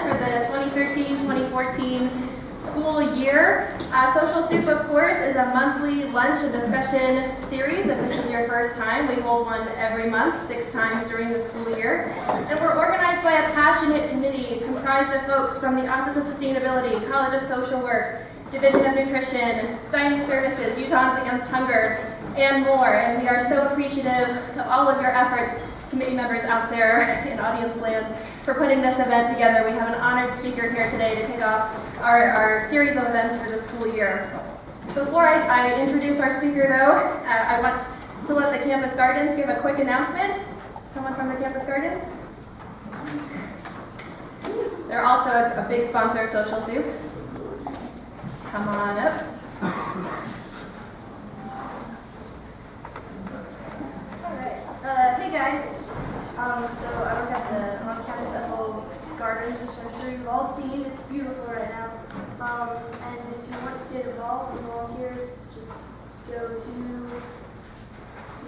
event for the 2013-2014 school year. Social Soup, of course, is a monthly lunch and discussion series. If this is your first time, we hold one every month, 6 times during the school year. And we're organized by a passionate committee comprised of folks from the Office of Sustainability, College of Social Work, Division of Nutrition, Dining Services, Utahns Against Hunger, and more. And we are so appreciative of all of your efforts, committee members out there in audience land, for putting this event together. We have an honored speaker here today to kick off our series of events for the school year. Before I introduce our speaker, though, I want to let the Campus Gardens give a quick announcement. Someone from the Campus Gardens? They're also a big sponsor of Social Soup. Come on up. Hey guys. So I work at the on-campus garden, which I'm sure you've all seen. It's beautiful right now. And if you want to get involved and volunteer, just go to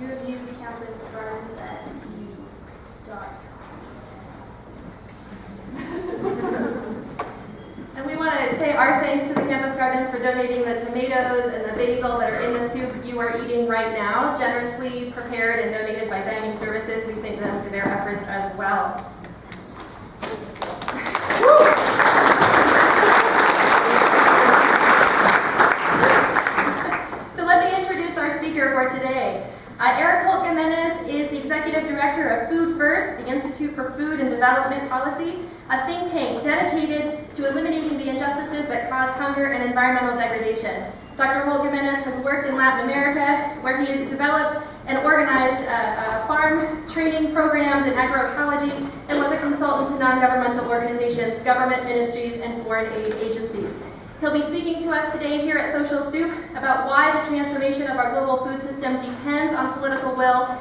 uofcampusgardens at u.com. And we want to say our thanks to the Campus Gardens for donating the tomatoes and the basil that are in the soup you are eating right now, generously prepared and donated by Dining Services. We thank them for their efforts as well. So let me introduce our speaker for today. Eric Holt-Gimenez is the Executive Director of Food First, the Institute for Food and Development Policy, a think tank dedicated to eliminating the injustices that cause hunger and environmental degradation. Dr. Holt-Gimenez has worked in Latin America, where he has developed and organized farm training programs in agroecology, and was a consultant to non-governmental organizations, government ministries, and foreign aid agencies. He'll be speaking to us today here at Social Soup about why the transformation of our global food system depends on political will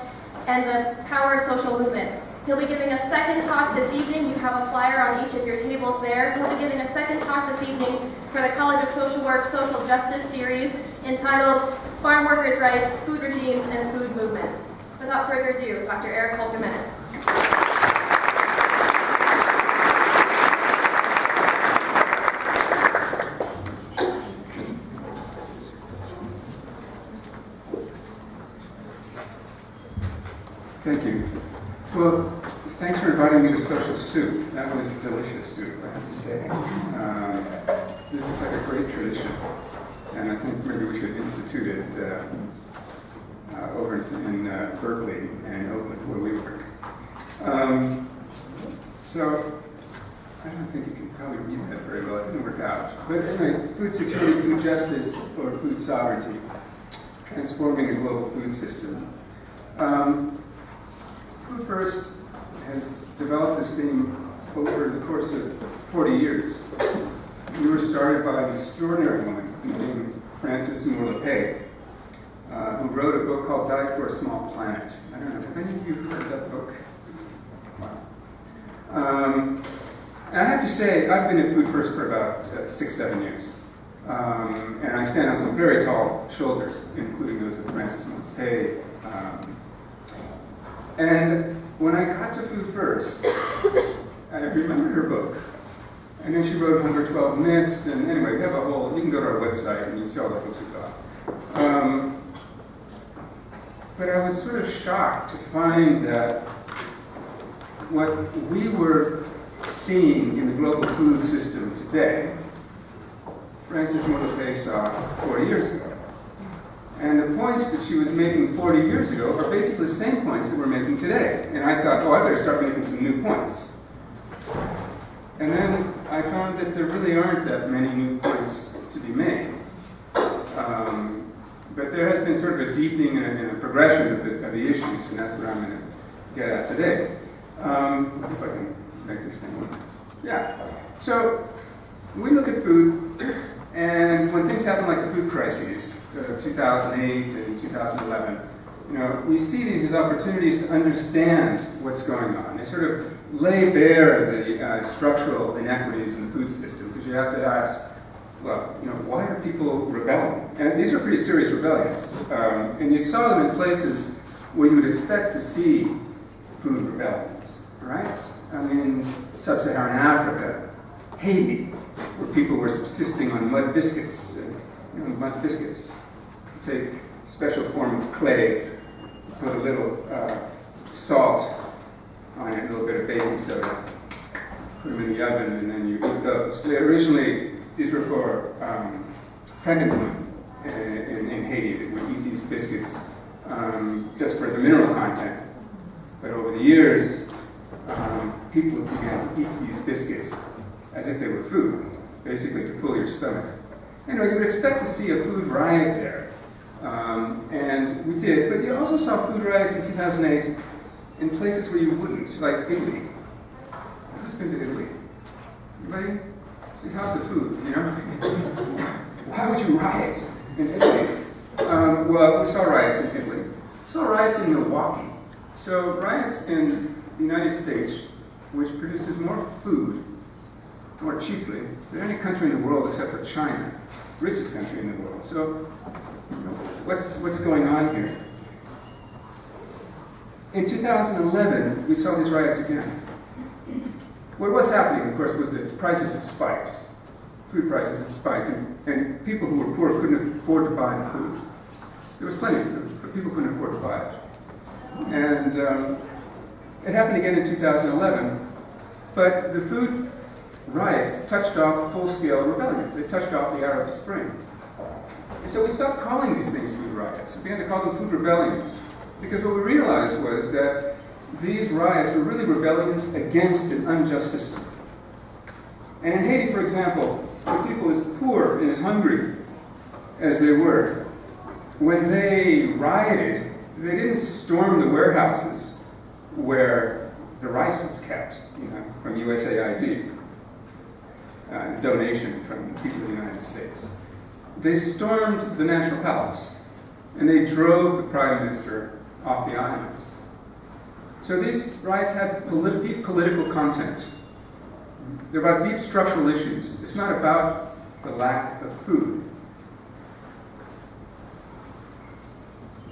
and the power of social movements. He'll be giving a second talk this evening. You have a flyer on each of your tables there. He'll be giving a second talk this evening for the College of Social Work Social Justice series entitled Farm Workers' Rights, Food Regimes, and Food Movements. Without further ado, Dr. Eric Holt-Gimenez. Thank you. Well, thanks for inviting me to Social Soup. That was delicious soup, I have to say. This is like a great tradition, and I think maybe we should institute it over in Berkeley and Oakland, where we work. So, I don't think you can probably read that very well. It didn't work out. But anyway, food security, food justice, or food sovereignty, transforming a global food system. Food First has developed this theme over the course of 40 years. We were started by an extraordinary woman named Frances Moore LePay, who wrote a book called Diet for a Small Planet. I don't know, have any of you heard that book? Wow. And I have to say, I've been at Food First for about 6-7 years. And I stand on some very tall shoulders, including those of Frances Moore LePay. And when I got to Food First, I remembered her book. And then she wrote 112 Myths, and anyway, we have a whole, you can go to our website and you can see all the books we've got. But I was sort of shocked to find that what we were seeing in the global food system today, Frances Moore LePay saw 40 years ago. And the points that she was making 40 years ago are basically the same points that we're making today. And I thought, oh, I better start making some new points. And then I found that there really aren't that many new points to be made. But there has been sort of a deepening and a progression of the issues, and that's what I'm going to get at today. I hope I can make this thing work. Yeah. So we look at food, and when things happen like the food crises, 2008 and 2011, we see these as opportunities to understand what's going on. They sort of lay bare the structural inequities in the food system, because you have to ask, well, why are people rebelling? And these are pretty serious rebellions. And you saw them in places where you would expect to see food rebellions, right? I mean, sub-Saharan Africa, Haiti, where people were subsisting on mud biscuits. Mud biscuits. Take a special form of clay, put a little salt on it, a little bit of baking soda, put them in the oven, and then you eat those. Originally, these were for pregnant women in Haiti that would eat these biscuits just for the mineral content. But over the years, people began to eat these biscuits as if they were food, basically to fill your stomach. You would expect to see a food riot there, and we did. But you also saw food riots in 2008 in places where you wouldn't, like Italy. Who's been to Italy? Anybody? How's the food? Why would you riot in Italy? Well, we saw riots in Italy. We saw riots in Milwaukee. So riots in the United States, which produces more food more cheaply than any country in the world except for China, richest country in the world. So, what's going on here? In 2011, we saw these riots again. What was happening, of course, was that prices had spiked. Food prices had spiked, and people who were poor couldn't afford to buy the food. So there was plenty of food, but people couldn't afford to buy it. And it happened again in 2011, but the food riots touched off full-scale rebellions. They touched off the Arab Spring. And so we stopped calling these things food riots. We began to call them food rebellions. Because what we realized was that these riots were really rebellions against an unjust system. And in Haiti, for example, when people as poor and as hungry as they were, when they rioted, they didn't storm the warehouses where the rice was kept, from USAID, donation from people in the United States. They stormed the National Palace, and they drove the Prime Minister off the island. So these riots had deep political content. They're about deep structural issues. It's not about the lack of food.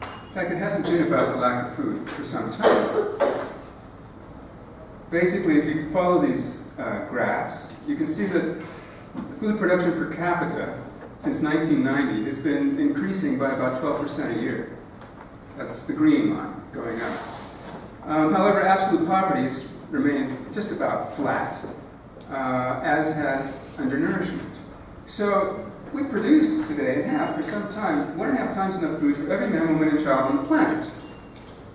In fact, it hasn't been about the lack of food for some time. Basically, if you follow these graphs, you can see that food production per capita since 1990 has been increasing by about 12% a year. That's the green line going up. However, absolute poverty has remained just about flat, as has undernourishment. So we produce today, and have for some time, 1.5 times enough food for every man, woman, and child on the planet.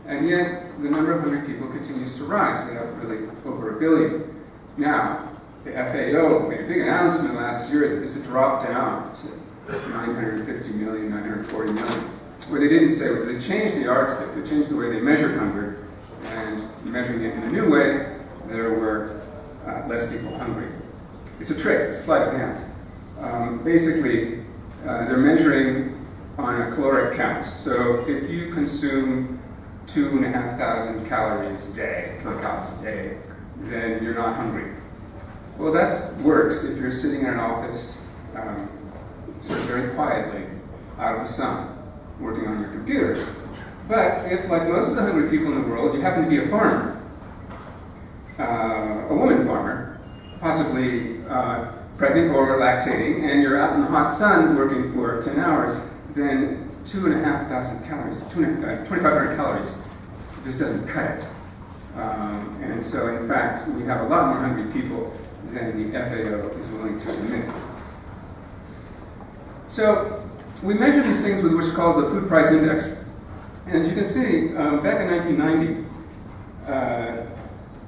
And yet, the number of hungry people continues to rise. We have really over 1 billion. Now, the FAO made a big announcement last year that this had dropped down to 950 million, 940 million. What they didn't say was that they changed the yardstick, they changed the way they measured hunger, and measuring it in a new way, there were less people hungry. It's a trick, it's a sleight of hand. Basically, they're measuring on a caloric count. So if you consume 2,500 calories a day, kilocalories a day, then you're not hungry. Well, that works if you're sitting in an office sort of very quietly out of the sun, working on your computer. But if, like most of the hungry people in the world, you happen to be a farmer, a woman farmer, possibly pregnant or lactating, and you're out in the hot sun working for 10 hours, then 2,500 calories, 2,500 calories just doesn't cut it. And so, in fact, we have a lot more hungry people than the FAO is willing to admit. So, we measure these things with what's called the food price index. And as you can see, back in 1990,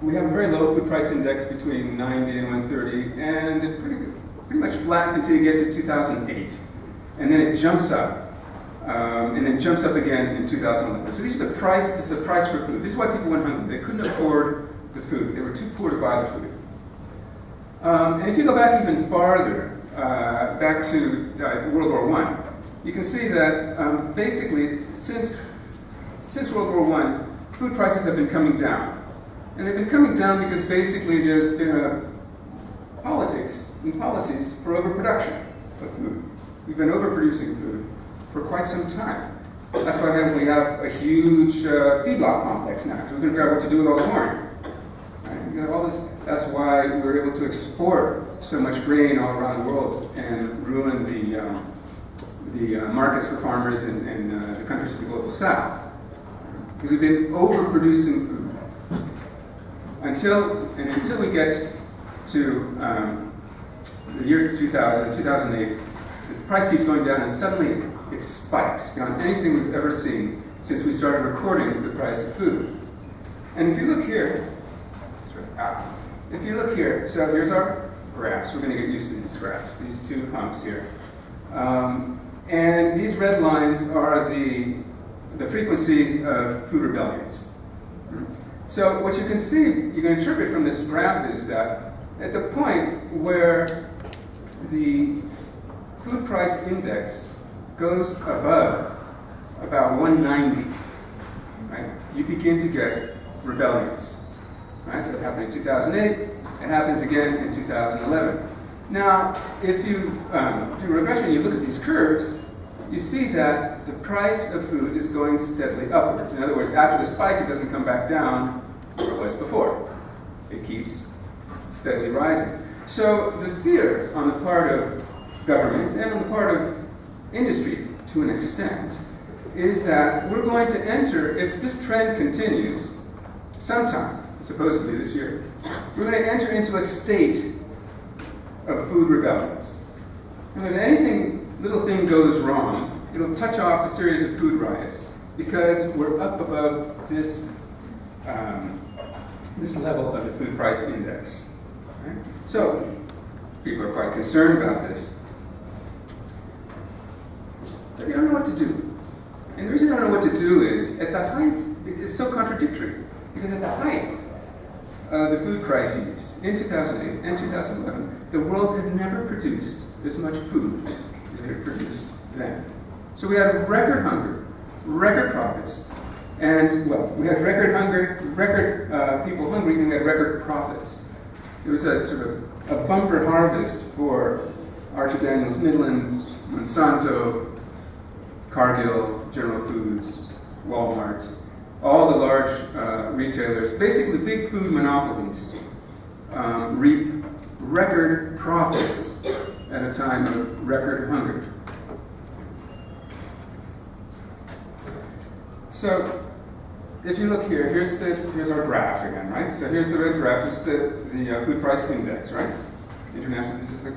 we have a very low food price index between 90 and 130, and it pretty much flat until you get to 2008. And then it jumps up, and then jumps up again in 2011. So this is the price for food. This is why people went hungry. They couldn't afford the food. They were too poor to buy the food. And if you go back even farther, back to World War I, you can see that basically since World War I, food prices have been coming down. And they've been coming down because basically there's been a politics and policies for overproduction of food. We've been overproducing food for quite some time. That's why we have a huge feedlot complex now, because we can figure out what to do with all the corn. Right? We got all this. That's why we were able to export so much grain all around the world and ruin the markets for farmers in the countries of the global south. Because we've been overproducing food. Until we get to the year 2000, 2008, the price keeps going down and suddenly it spikes beyond anything we've ever seen since we started recording the price of food. And if you look here, so here's our graphs. We're going to get used to these graphs, these two humps here. And these red lines are the frequency of food rebellions. So what you can see, you can interpret from this graph is that at the point where the food price index goes above about 190, right, you begin to get rebellions. Right? So it happened in 2008, it happens again in 2011. Now, if you do regression, you look at these curves, you see that the price of food is going steadily upwards. In other words, after the spike, it doesn't come back down where it was before. It keeps steadily rising. So the fear on the part of government and on the part of industry, to an extent, is that we're going to enter, if this trend continues, sometime, supposedly this year, we're going to enter into a state of food rebellions. And if anything, little thing goes wrong, it'll touch off a series of food riots because we're up above this, this level of the food price index. Right? So people are quite concerned about this. But they don't know what to do. And the reason they don't know what to do is, at the height, it's so contradictory. Because at the height of the food crises in 2008 and 2011, the world had never produced as much food as it had produced then. So we had record hunger, record profits, and, well, we had record hunger, record people hungry, and we had record profits. It was a sort of a bumper harvest for Archer Daniels Midland, Monsanto, Cargill, General Foods, Walmart, all the large retailers, basically big food monopolies, reap record profits at a time of record hunger. So, if you look here, here's our graph again, right? So here's the red graph. This is the food price index, right? International. This is the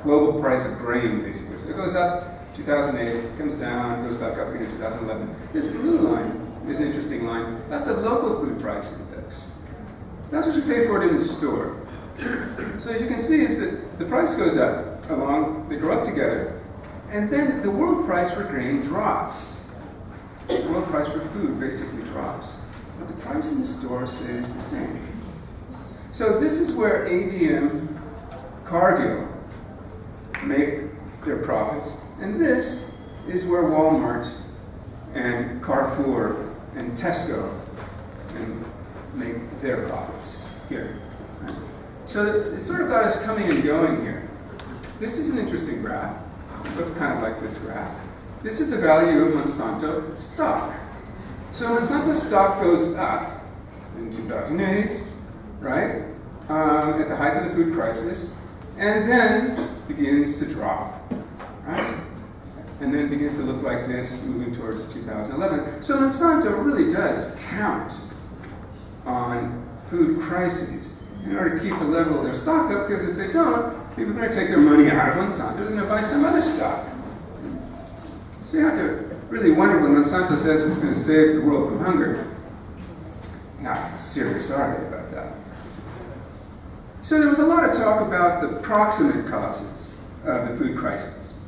global price of grain, basically. So it goes up, 2008, comes down, goes back up again in 2011. This blue line is an interesting line. That's the local food price index. So that's what you pay for it in the store. So as you can see, is that the price goes up along, they grow up together, and then the world price for grain drops. The world price for food basically drops. But the price in the store stays the same. So this is where ADM, Cargill make their profits, and this is where Walmart and Carrefour and Tesco make their profits here. Right? So it sort of got us coming and going here. This is an interesting graph. It looks kind of like this graph. This is the value of Monsanto stock. So Monsanto stock goes up in 2008, right, at the height of the food crisis, and then begins to drop, right? And then begins to look like this, moving towards 2011. So Monsanto really does count on food crises in order to keep the level of their stock up, because if they don't, people are going to take their money out of Monsanto, they're going to buy some other stock. So you have to really wonder when Monsanto says it's going to save the world from hunger. How serious are they about that? So there was a lot of talk about the proximate causes of the food crisis.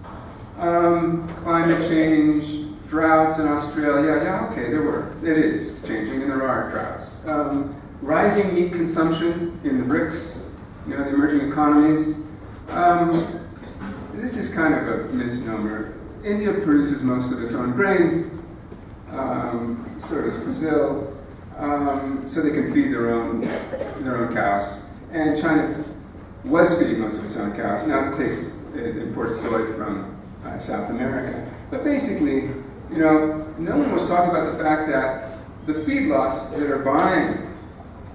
Climate change, droughts in Australia, yeah, okay, there were. It is changing, and there are droughts. Rising meat consumption in the BRICS, you know, the emerging economies. This is kind of a misnomer. India produces most of its own grain, so does Brazil, so they can feed their own cows. And China was feeding most of its own cows. Now it imports soy from South America. But basically, you know, no one was talking about the fact that the feedlots that are buying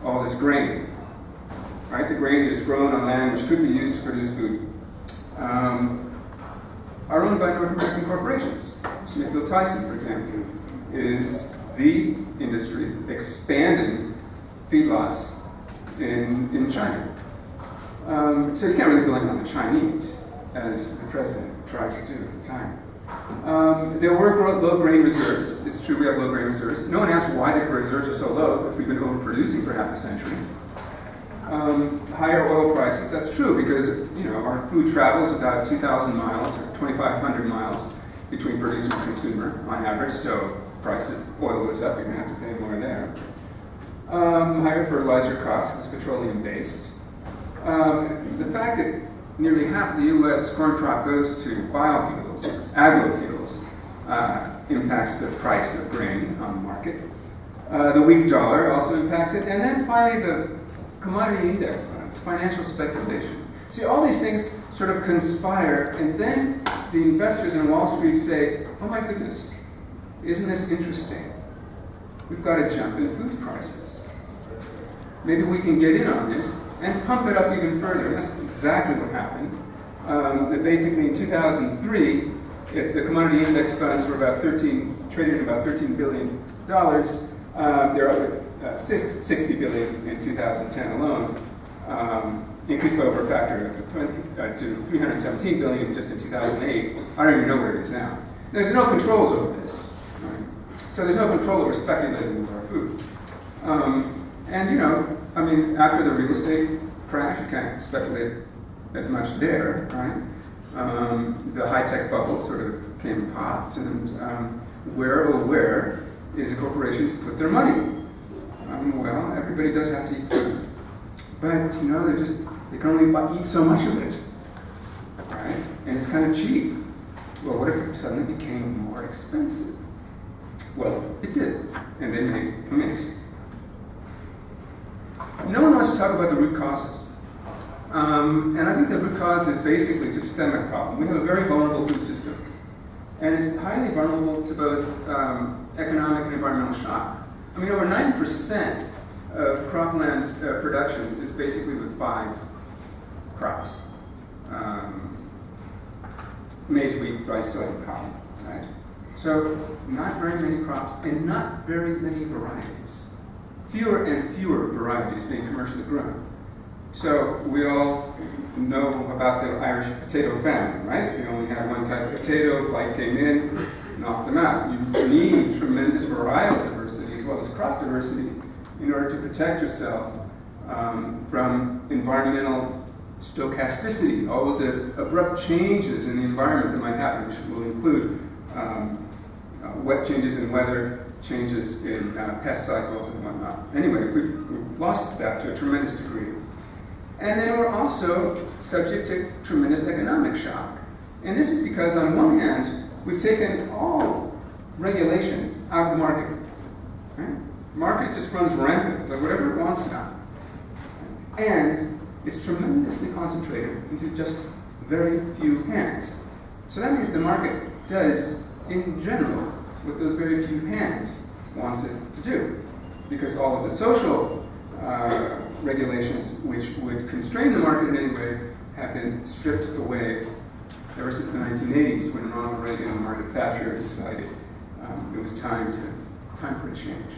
all this grain right? The grain that is grown on land which could be used to produce food, are owned by North American corporations. Smithfield Tyson, for example, is the industry expanding feedlots in China. So you can't really blame it on the Chinese, as the president tried to do at the time. There were low grain reserves. It's true we have low grain reserves. No one asked why the reserves are so low if we've been overproducing for half a century. Higher oil prices, that's true because our food travels about 2,000 miles or 2,500 miles between producer and consumer on average, so the price of oil goes up, you're going to have to pay more there. Higher fertilizer costs, it's petroleum-based. The fact that nearly half of the U.S. corn crop goes to biofuels, or agrofuels, impacts the price of grain on the market. The weak dollar also impacts it. And then finally, the commodity index funds, financial speculation. See, all these things sort of conspire, and then the investors in Wall Street say, oh my goodness, isn't this interesting? We've got a jump in food prices. Maybe we can get in on this and pump it up even further. And that's exactly what happened. That basically in 2003, if the commodity index funds were traded at about $13 billion, they're up at 60 billion in 2010 alone, increased by over a factor of to 317 billion just in 2008. I don't even know where it is now. There's no controls over this, right? So there's no control over speculating with our food. And after the real estate crash, you can't speculate as much there, right? The high-tech bubble sort of came and popped, and where is a corporation to put their money? Well, everybody does have to eat food, but they can only eat so much of it, right? And it's kind of cheap. Well, what if it suddenly became more expensive? Well, it did, and they made a mix. No one wants to talk about the root causes. And I think the root cause is basically a systemic problem. We have a very vulnerable food system. And it's highly vulnerable to both economic and environmental shock. Over 90% of cropland production is basically with 5 crops. Maize, wheat, rice, soy, and cotton, right? So not very many crops and not very many varieties. Fewer and fewer varieties being commercially grown. So we all know about the Irish potato famine, right? They only had one type of potato, light came in, knocked them out. You need tremendous varietal diversity as well as crop diversity in order to protect yourself from environmental stochasticity, all of the abrupt changes in the environment that might happen, which will include wet changes in weather, changes in pest cycles and whatnot. Anyway, we've lost that to a tremendous degree. And then we're also subject to tremendous economic shock. And this is because on one hand, we've taken all regulation out of the market. Right? The market just runs rampant, does whatever it wants now. And it's tremendously concentrated into just very few hands. So that means the market does, in general, what those very few hands wants it to do. Because all of the social regulations which would constrain the market in any way have been stripped away ever since the 1980s when Ronald Reagan and Margaret Thatcher decided it was time for a change.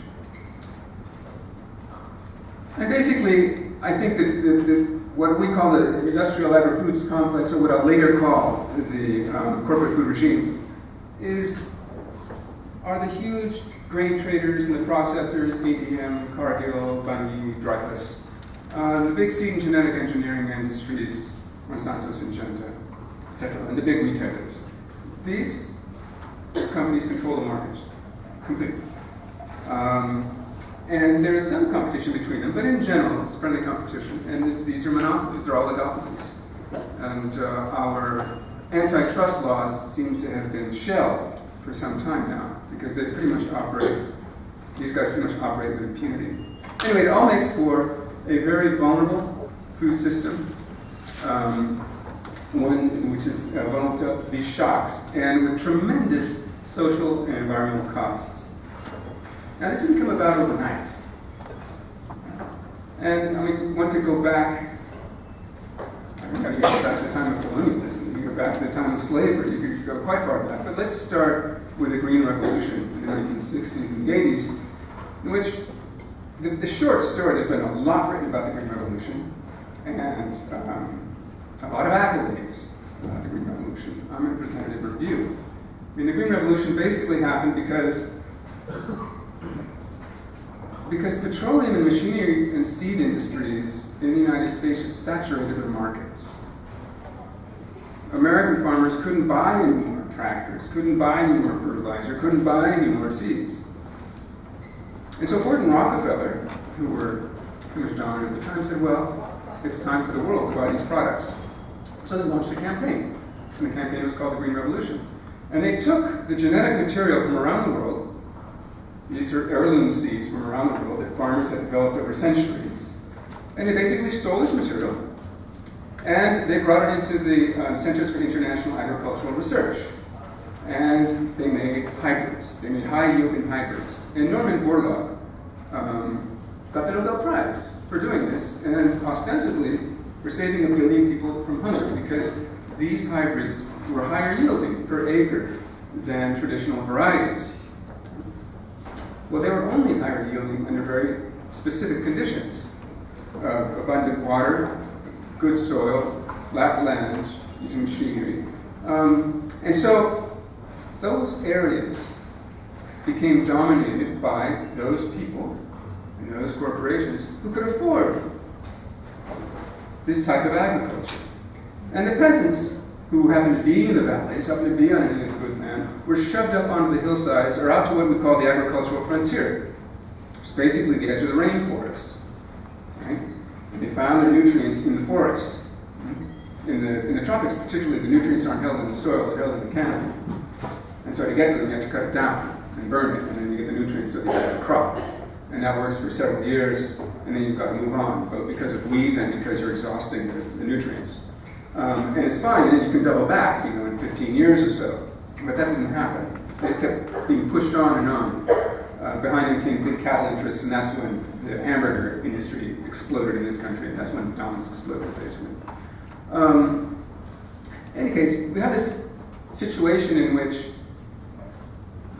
And basically, I think that what we call the industrial agri-foods complex, or what I'll later call the corporate food regime, are the huge grain traders and the processors, ADM, Cargill, Bunge, Dreyfus, the big seed and genetic engineering industries, Monsanto, Syngenta, etc., and the big retailers. These companies control the market completely. And there is some competition between them, but in general, it's friendly competition. And these are monopolies, they're oligopolies. And our antitrust laws seem to have been shelved for some time now, because they pretty much operate, these guys pretty much operate with impunity. Anyway, it all makes for a very vulnerable food system, one which is vulnerable to these shocks, and with tremendous social and environmental costs. Now, this didn't come about overnight. And one could go back You got to go back to the time of colonialism. You go back to the time of slavery. You could go quite far back. But let's start with the Green Revolution in the 1960s and the 80s, in which the short story, there's been a lot written about the Green Revolution, and a lot of accolades about the Green Revolution. I'm going to present a different view. I mean, the Green Revolution basically happened because petroleum and machinery and seed industries in the United States had saturated their markets. American farmers couldn't buy any more tractors, couldn't buy any more fertilizer, couldn't buy any more seeds. And so Ford and Rockefeller, who was dominant at the time, said, well, it's time for the world to buy these products. So they launched a campaign, and the campaign was called the Green Revolution. And they took the genetic material from around the world. These are heirloom seeds from around the world that farmers had developed over centuries. And they basically stole this material, and they brought it into the Centers for International Agricultural Research. And they made hybrids. They made high-yielding hybrids. And Norman Borlaug got the Nobel Prize for doing this, and ostensibly for saving 1 billion people from hunger, because these hybrids were higher yielding per acre than traditional varieties. Well, they were only higher yielding under very specific conditions of abundant water, good soil, flat land, using machinery. And so those areas became dominated by those people and those corporations who could afford this type of agriculture. And the peasants who happened to be in the valleys, happened to be on any good land, were shoved up onto the hillsides or out to what we call the agricultural frontier, which is basically the edge of the rainforest. Right? And they found their nutrients in the forest. In the tropics particularly, the nutrients aren't held in the soil, they're held in the canopy. And so to get to them, you have to cut it down and burn it, and then you get the nutrients so you get a crop. And that works for several years, and then you've got to move on, both because of weeds and because you're exhausting the nutrients. And it's fine, and you can double back, in 15 years or so. But that didn't happen. They just kept being pushed on and on. Behind them came big cattle interests, and that's when the hamburger industry exploded in this country. And that's when McDonald's exploded, basically. In any case, we have this situation in which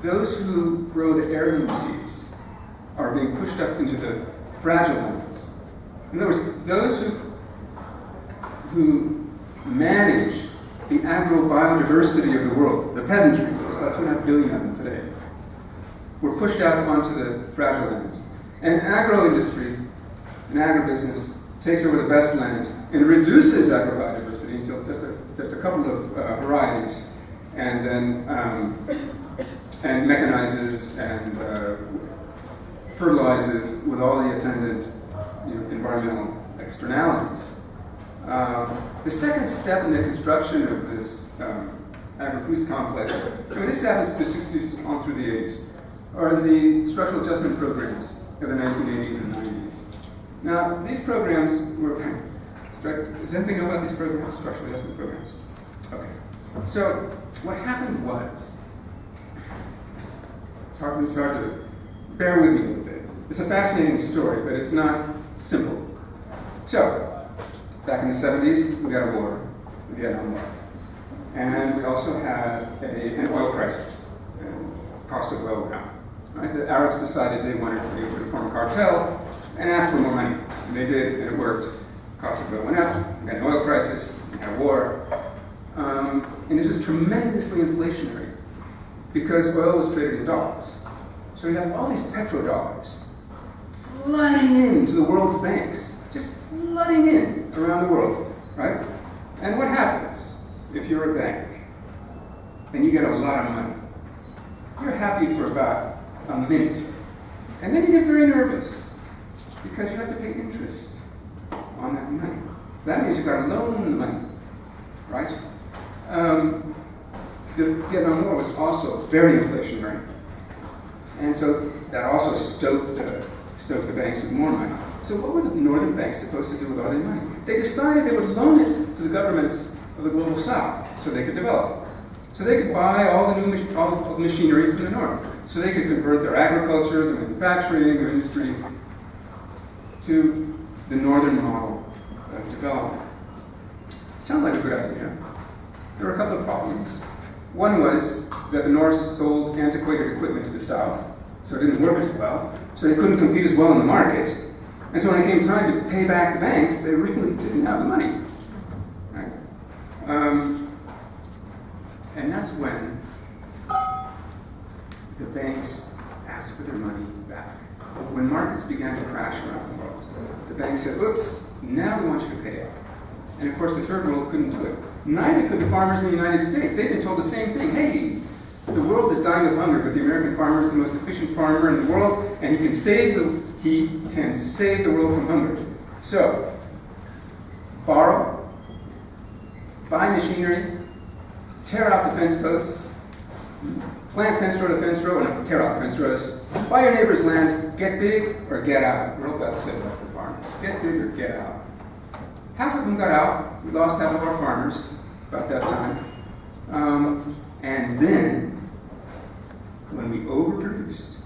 those who grow the heirloom seeds are being pushed up into the fragile lands. In other words, those who manage the agro-biodiversity of the world, the peasantry, there's about 2.5 billion of them today, were pushed out onto the fragile lands. And agro-industry and agribusiness takes over the best land and reduces agro-biodiversity until just a couple of varieties, and then and mechanizes and fertilizes with all the attendant environmental externalities. The second step in the construction of this agri-foods complex, this happens in the 60s on through the 80s, are the structural adjustment programs of the 1980s and 90s. Now, these programs were, does anybody know about these programs, structural adjustment programs? Okay. So, what happened was, it's hard to bear with me a little bit. It's a fascinating story, but it's not simple. So, back in the 70s, we got a war, the Vietnam War. And we also had an oil crisis, and cost of oil went up. Right? The Arabs decided they wanted to be able to form a cartel and ask for more money. And they did, and it worked. Cost of oil went up, we had an oil crisis, we had a war. And this was tremendously inflationary because oil was traded in dollars. So we had all these petrodollars flooding into the world's banks, just flooding in around the world, right? And what happens if you're a bank and you get a lot of money? You're happy for about a minute, and then you get very nervous because you have to pay interest on that money. So that means you've got to loan the money, right? The Vietnam War was also very inflationary, and so that also stoked the banks with more money. So what were the northern banks supposed to do with all their money? They decided they would loan it to the governments of the global south so they could develop. So they could buy all the machinery from the north. So they could convert their agriculture, their manufacturing, their industry to the northern model of development. Sounded like a good idea. There were a couple of problems. One was that the North sold antiquated equipment to the South, so it didn't work as well, so they couldn't compete as well in the market. And so when it came time to pay back the banks, they really didn't have the money. Right? And that's when the banks asked for their money back. When markets began to crash around the world, the banks said, oops, now we want you to pay up. And of course the third world couldn't do it. Neither could the farmers in the United States. They've been told the same thing. Hey, the world is dying of hunger, but the American farmer is the most efficient farmer in the world, and he can save the world from hunger. So, borrow, buy machinery, tear out the fence posts, plant fence row to fence row, and tear out the fence rows. Buy your neighbor's land, get big or get out. Roosevelt said that to the farmers. Get big or get out. Half of them got out. We lost half of our farmers about that time. And then, when we overproduced,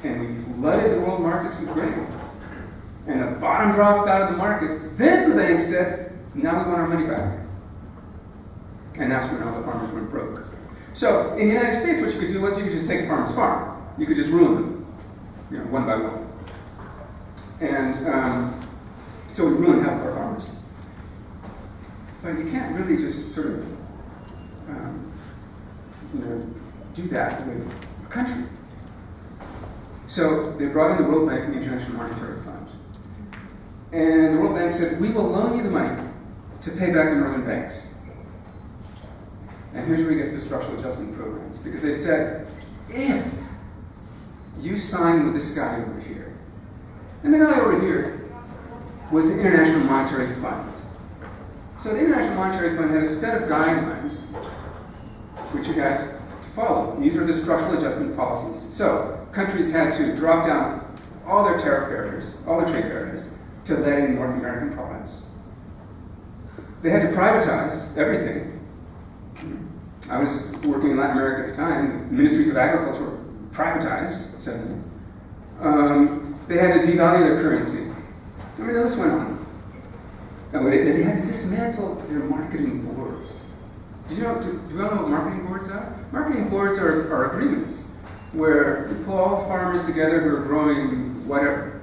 and we flooded the world markets with grain, and the bottom dropped out of the markets, then the banks said, now we want our money back. And that's when all the farmers went broke. So, in the United States, what you could do was you could just take a farmer's farm. You could just ruin them, one by one. And so we ruined half of our farmers. But you can't really just sort of, do that with a country. So they brought in the World Bank and the International Monetary Fund. And the World Bank said, we will loan you the money to pay back the northern banks. And here's where we get to the structural adjustment programs. Because they said, if you sign with this guy over here, and the guy over here was the International Monetary Fund. So the International Monetary Fund had a set of guidelines which you had to follow. These are the structural adjustment policies. So countries had to drop down all their tariff barriers, all their trade barriers, to let in North American products. They had to privatize everything. I was working in Latin America at the time. The ministries of agriculture were privatized, suddenly. They had to devalue their currency. I mean, this went on. They had to dismantle their marketing boards. Do we all know what marketing boards are? Marketing boards are agreements where you pull all the farmers together who are growing whatever.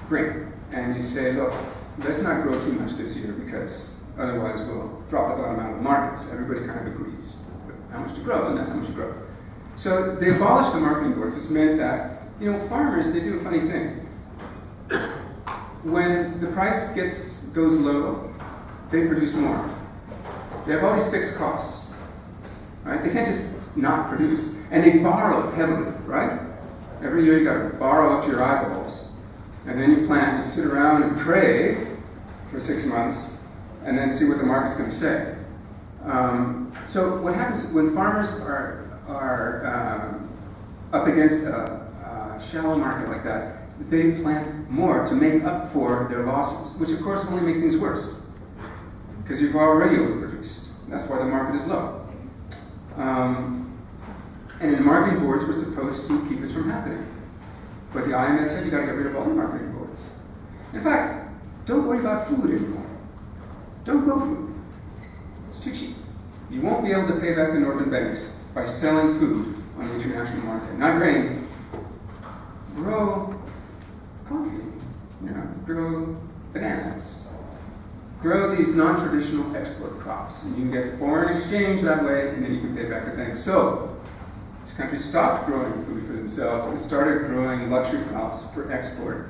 Grain. And you say, look, let's not grow too much this year because otherwise we'll drop the bottom out of the market. So everybody kind of agrees how much to grow, and that's how much you grow. So they abolished the marketing boards, which meant that, farmers, they do a funny thing. When the price goes low, they produce more. They have all these fixed costs, right? They can't just not produce. And they borrow heavily, right? Every year you got to borrow up to your eyeballs. And then you plant, you sit around and pray for 6 months, and then see what the market's going to say. So what happens when farmers are up against a shallow market like that, they plant more to make up for their losses, which of course only makes things worse, because you've already overproduced. That's why the market is low. And the marketing boards were supposed to keep this from happening. But the IMF said you got to get rid of all the marketing boards. In fact, don't worry about food anymore. Don't grow food. It's too cheap. You won't be able to pay back the northern banks by selling food on the international market. Not grain. Grow coffee. Grow bananas. Grow these non-traditional export crops. And you can get foreign exchange that way, and then you can pay back the banks. So, these countries stopped growing food for themselves and started growing luxury crops for export.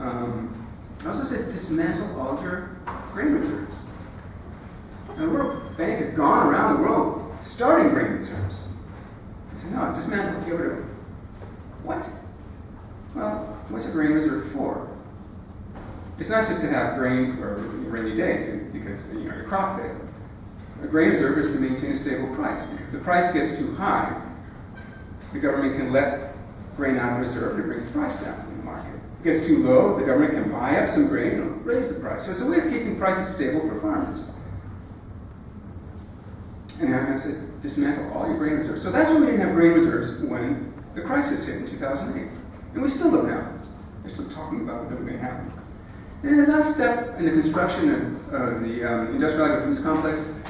I also said dismantle all your grain reserves. Now, the World Bank had gone around the world starting grain reserves. They said, no, dismantle, get rid of it. What? Well, what's a grain reserve for? It's not just to have grain for a rainy day, because your crop failed. A grain reserve is to maintain a stable price, because if the price gets too high, the government can let grain out of reserve and it brings the price down in the market. If it gets too low, the government can buy up some grain and raise the price. So it's a way of keeping prices stable for farmers. And the IMF said, dismantle all your grain reserves. So that's why we didn't have grain reserves when the crisis hit in 2008. And we still don't have it. They're still talking about whether they have it. And the last step in the construction of the industrial agri-foods complex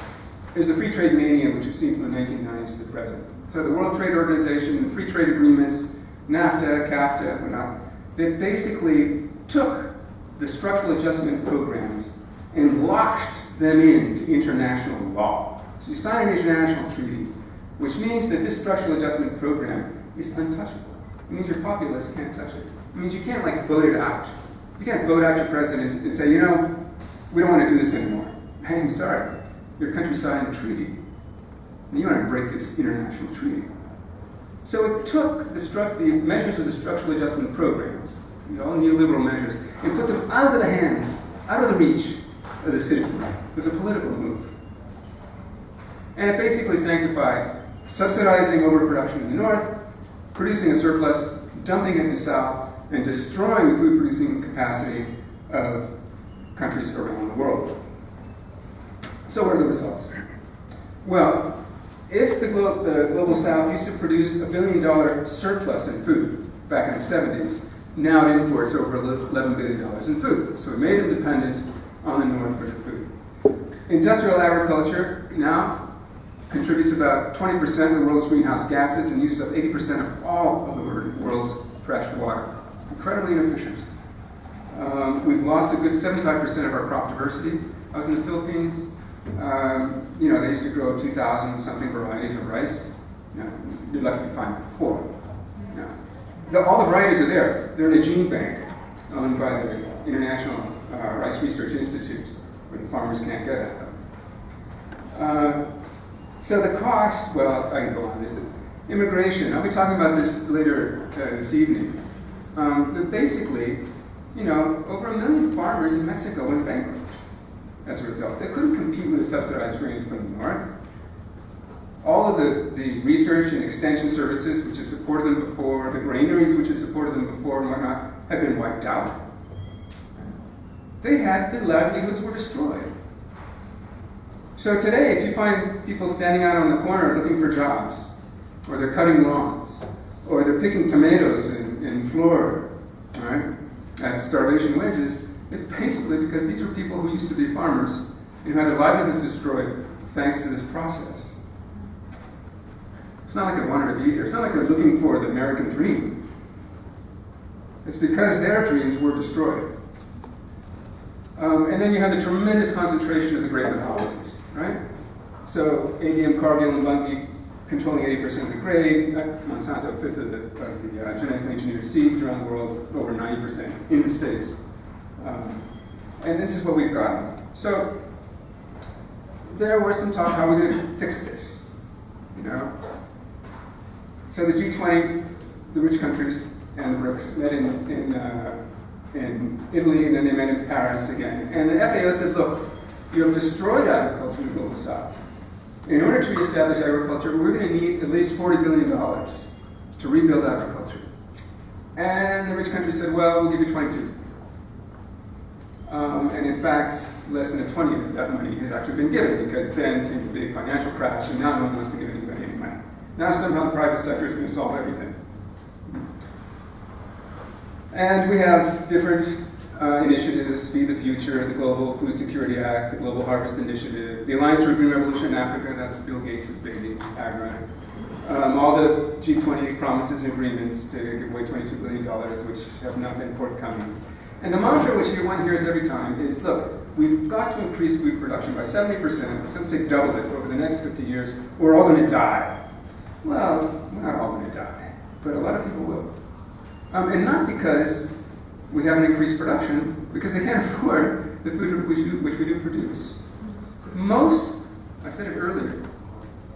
is the free trade mania, which we've seen from the 1990s to the present. So the World Trade Organization, the free trade agreements, NAFTA, CAFTA, whatnot, they basically took the structural adjustment programs and locked them into international law. So you sign an international treaty, which means that this structural adjustment program is untouchable. It means your populace can't touch it. It means you can't like vote it out. You can't vote out your president and say, you know, we don't want to do this anymore. Hey, I'm sorry, your country signed a treaty. And you want to break this international treaty. So it took the measures of the structural adjustment programs, all neoliberal measures, and put them out of the hands, out of the reach of the citizen. It was a political move. And it basically sanctified subsidizing overproduction in the north, producing a surplus, dumping it in the south, and destroying the food producing capacity of countries around the world. So what are the results? Well, if the global south used to produce $1 billion surplus in food back in the 70s, now it imports over $11 billion in food. So it made them dependent on the north for the food. Industrial agriculture now contributes about 20% of the world's greenhouse gases and uses up 80% of all of the world's fresh water. Incredibly inefficient. We've lost a good 75% of our crop diversity. I was in the Philippines. They used to grow 2,000 something varieties of rice. You're lucky to find 4. All the varieties are there. They're in a gene bank owned by the International Rice Research Institute, where the farmers can't get at them. So the cost, well, I can go on this. Immigration, I'll be talking about this later this evening. But basically, over 1 million farmers in Mexico went bankrupt as a result. They couldn't compete with the subsidized grain from the north. All of the research and extension services which have supported them before, the granaries which have supported them before and whatnot, have been wiped out. Their livelihoods were destroyed. So today, if you find people standing out on the corner looking for jobs, or they're cutting lawns, or they're picking tomatoes in Florida, all right, at starvation wages, it's basically because these are people who used to be farmers and who had their livelihoods destroyed thanks to this process. It's not like they wanted to be here. It's not like they're looking for the American dream. It's because their dreams were destroyed. And then you have the tremendous concentration of the great monopolies, right? So ADM, Cargill, and Bunge controlling 80% of the grain, Monsanto a fifth of the genetically engineered seeds around the world, over 90% in the States. And this is what we've gotten. So there was some talk, how are we going to fix this? So the G20, the rich countries, and the BRICS met in Italy, and then they met in Paris again. And the FAO said, look, you have destroyed agriculture in the global south. In order to reestablish agriculture, we're going to need at least $40 billion to rebuild agriculture. And the rich countries said, well, we'll give you 22. And in fact, less than a 20th of that money has actually been given, because then came the big financial crash, and now no one wants to give anybody any money. Now somehow the private sector is going to solve everything. And we have different initiatives, Feed the Future, the Global Food Security Act, the Global Harvest Initiative, the Alliance for a Green Revolution in Africa, that's Bill Gates' baby, AGRA. All the G20 promises and agreements to give away $22 billion, which have not been forthcoming. And the mantra which one hears every time is, look, we've got to increase food production by 70%, let's say double it over the next 50 years, or we're all going to die. Well, we're not all going to die, but a lot of people will. And not because we haven't increased production, because they can't afford the food which we do produce. Most, I said it earlier,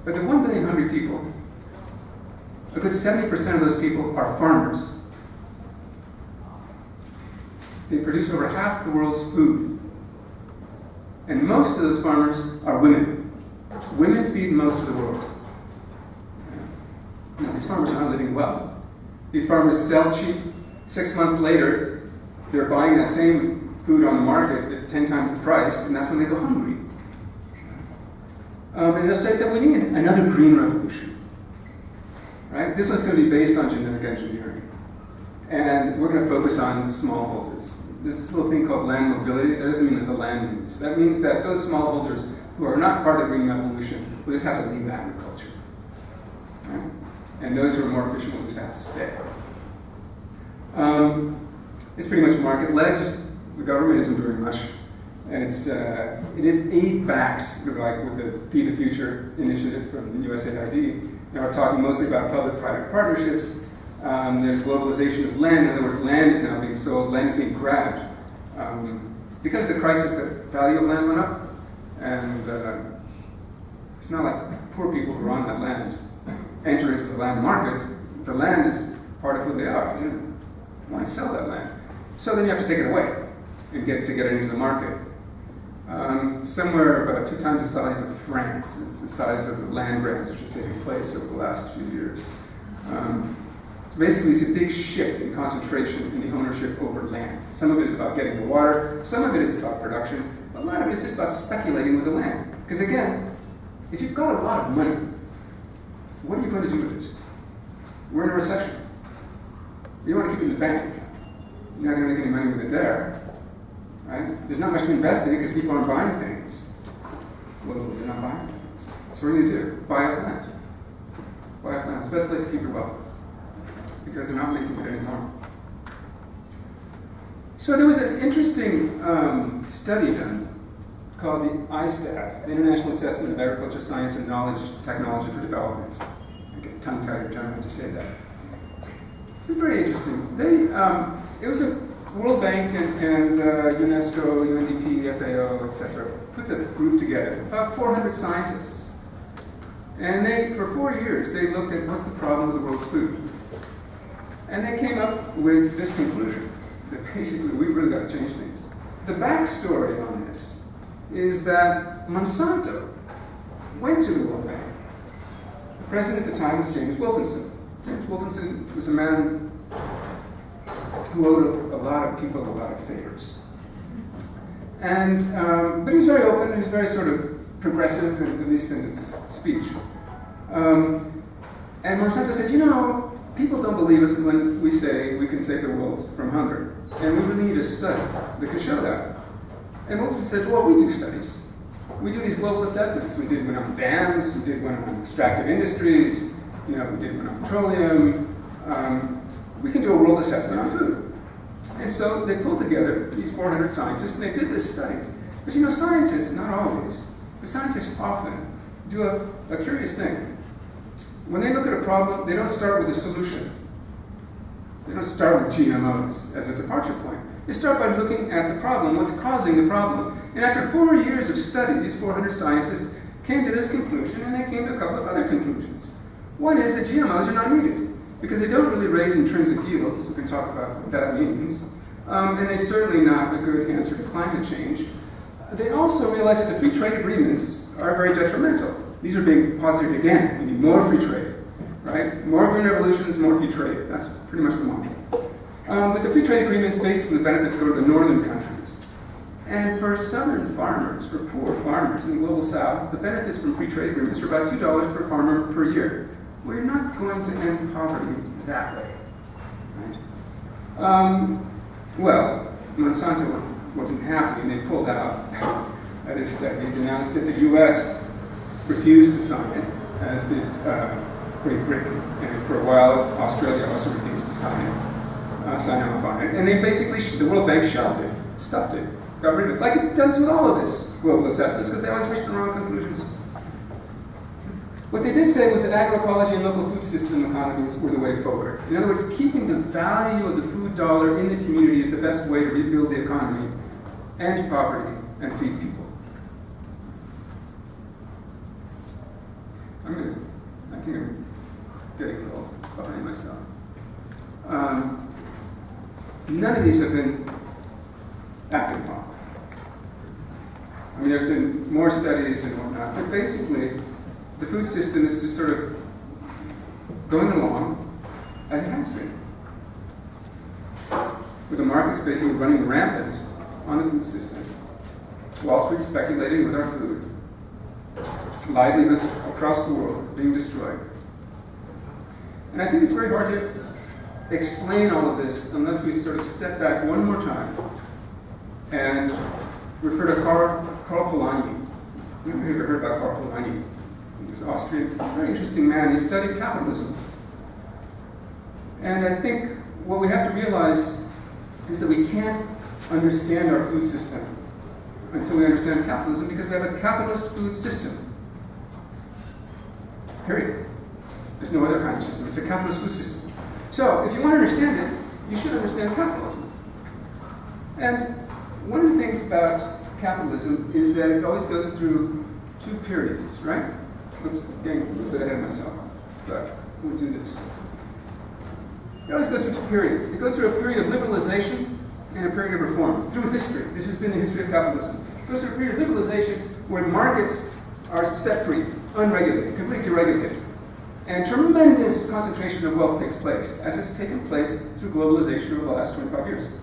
but the 1 billion hungry people, a good 70% of those people are farmers. They produce over half the world's food. And most of those farmers are women. Women feed most of the world. Now, these farmers are not living well. These farmers sell cheap. 6 months later, they're buying that same food on the market at 10 times the price, and that's when they go hungry. And as I said, we need another green revolution. Right? This one's going to be based on genetic engineering. And we're going to focus on smallholders, this little thing called land mobility. That doesn't mean that the land moves. That means that those smallholders who are not part of the green revolution will just have to leave agriculture. Right? And those who are more efficient will just have to stay. It's pretty much market-led. The government isn't doing much. And it is aid-backed, like with the Feed the Future initiative from USAID. Now we're talking mostly about public-private partnerships. There's globalization of land. In other words, land is now being sold, land is being grabbed. Because of the crisis, the value of land went up. And it's not like poor people who are on that land enter into the land market. The land is part of who they are. You want to sell that land. So then you have to take it away and get it into the market. Somewhere about 2 times the size of France is the size of the land grabs which have taken place over the last few years. So basically, it's a big shift in concentration in the ownership over land. Some of it is about getting the water, some of it is about production, but a lot of it is just about speculating with the land. Because again, if you've got a lot of money, what are you going to do with it? We're in a recession. You don't want to keep it in the bank. You're not going to make any money with it there. Right? There's not much to invest in it because people aren't buying things. Well, they're not buying things. So what are you going to do? Buy up land. Buy up land. It's the best place to keep your wealth because they're not making it anymore. So there was an interesting study done called the ISTAT, the International Assessment of Agriculture, Science, and Knowledge Technology for Development. I get tongue-tied every time I have to say that. It was very interesting. It was a World Bank and UNESCO, UNDP, FAO, etc. put the group together, about 400 scientists. And for 4 years, they looked at what's the problem with the world's food. And they came up with this conclusion, that basically we've really got to change things. The backstory on this is that Monsanto went to the World Bank. The president at the time was James Wilkinson. James Wilkinson was a man who owed a lot of people a lot of favors. And, but he was very open, he was very sort of progressive, at least in his speech. And Monsanto said, you know, people don't believe us when we say we can save the world from hunger. And we really need a study that can show that. And Wilkinson said, well, we do studies. We do these global assessments. We did one on dams, we did one on extractive industries, we did one on petroleum. We can do a world assessment on food. And so they pulled together these 400 scientists and they did this study. But scientists, not always, but scientists often do a curious thing. When they look at a problem, they don't start with a solution. They don't start with GMOs as a departure point. They start by looking at the problem, what's causing the problem. And after 4 years of study, these 400 scientists came to this conclusion, and they came to a couple of other conclusions. One is that GMOs are not needed, because they don't really raise intrinsic yields. We can talk about what that means. And they're certainly not a good answer to climate change. They also realize that the free trade agreements are very detrimental. These are being posited again. We need more free trade, right? More green revolutions, more free trade. That's pretty much the mantra. But the free trade agreements, basically the benefits go to the northern countries. And for southern farmers, for poor farmers in the global south, the benefits from free trade agreements are about $2 per farmer per year. We're not going to end poverty that way, right? Well, Monsanto wasn't happy and they pulled out of this study and announced that the US refused to sign it, as did Great Britain. And for a while, Australia also refused to sign off on it. And they basically, the World Bank shelved it, stuffed it, got rid of it, like it does with all of this global assessments, because they always reach the wrong conclusions. What they did say was that agroecology and local food system economies were the way forward. In other words, keeping the value of the food dollar in the community is the best way to rebuild the economy, end poverty, and feed people. I think I'm getting a little behind myself. None of these have been acted upon. I mean, there's been more studies and whatnot, but basically, the food system is just sort of going along as it has been. With the markets basically running rampant on the food system. Wall Street speculating with our food. Livelihoods across the world being destroyed. And I think it's very hard to explain all of this unless we sort of step back one more time and refer to Karl Polanyi. Have you ever heard about Karl Polanyi? He was Austrian, very interesting man. He studied capitalism. And I think what we have to realize is that we can't understand our food system until we understand capitalism, because we have a capitalist food system. Period. There's no other kind of system. It's a capitalist food system. So, if you want to understand it, you should understand capitalism. And one of the things about capitalism is that it always goes through two periods, right? Oops, getting a little bit ahead of myself, but we'll do this. It always goes through two periods. It goes through a period of liberalization and a period of reform. Through history, this has been the history of capitalism. It goes through a period of liberalization where markets are set free, unregulated, completely deregulated. And tremendous concentration of wealth takes place, as has taken place through globalization over the last 25 years.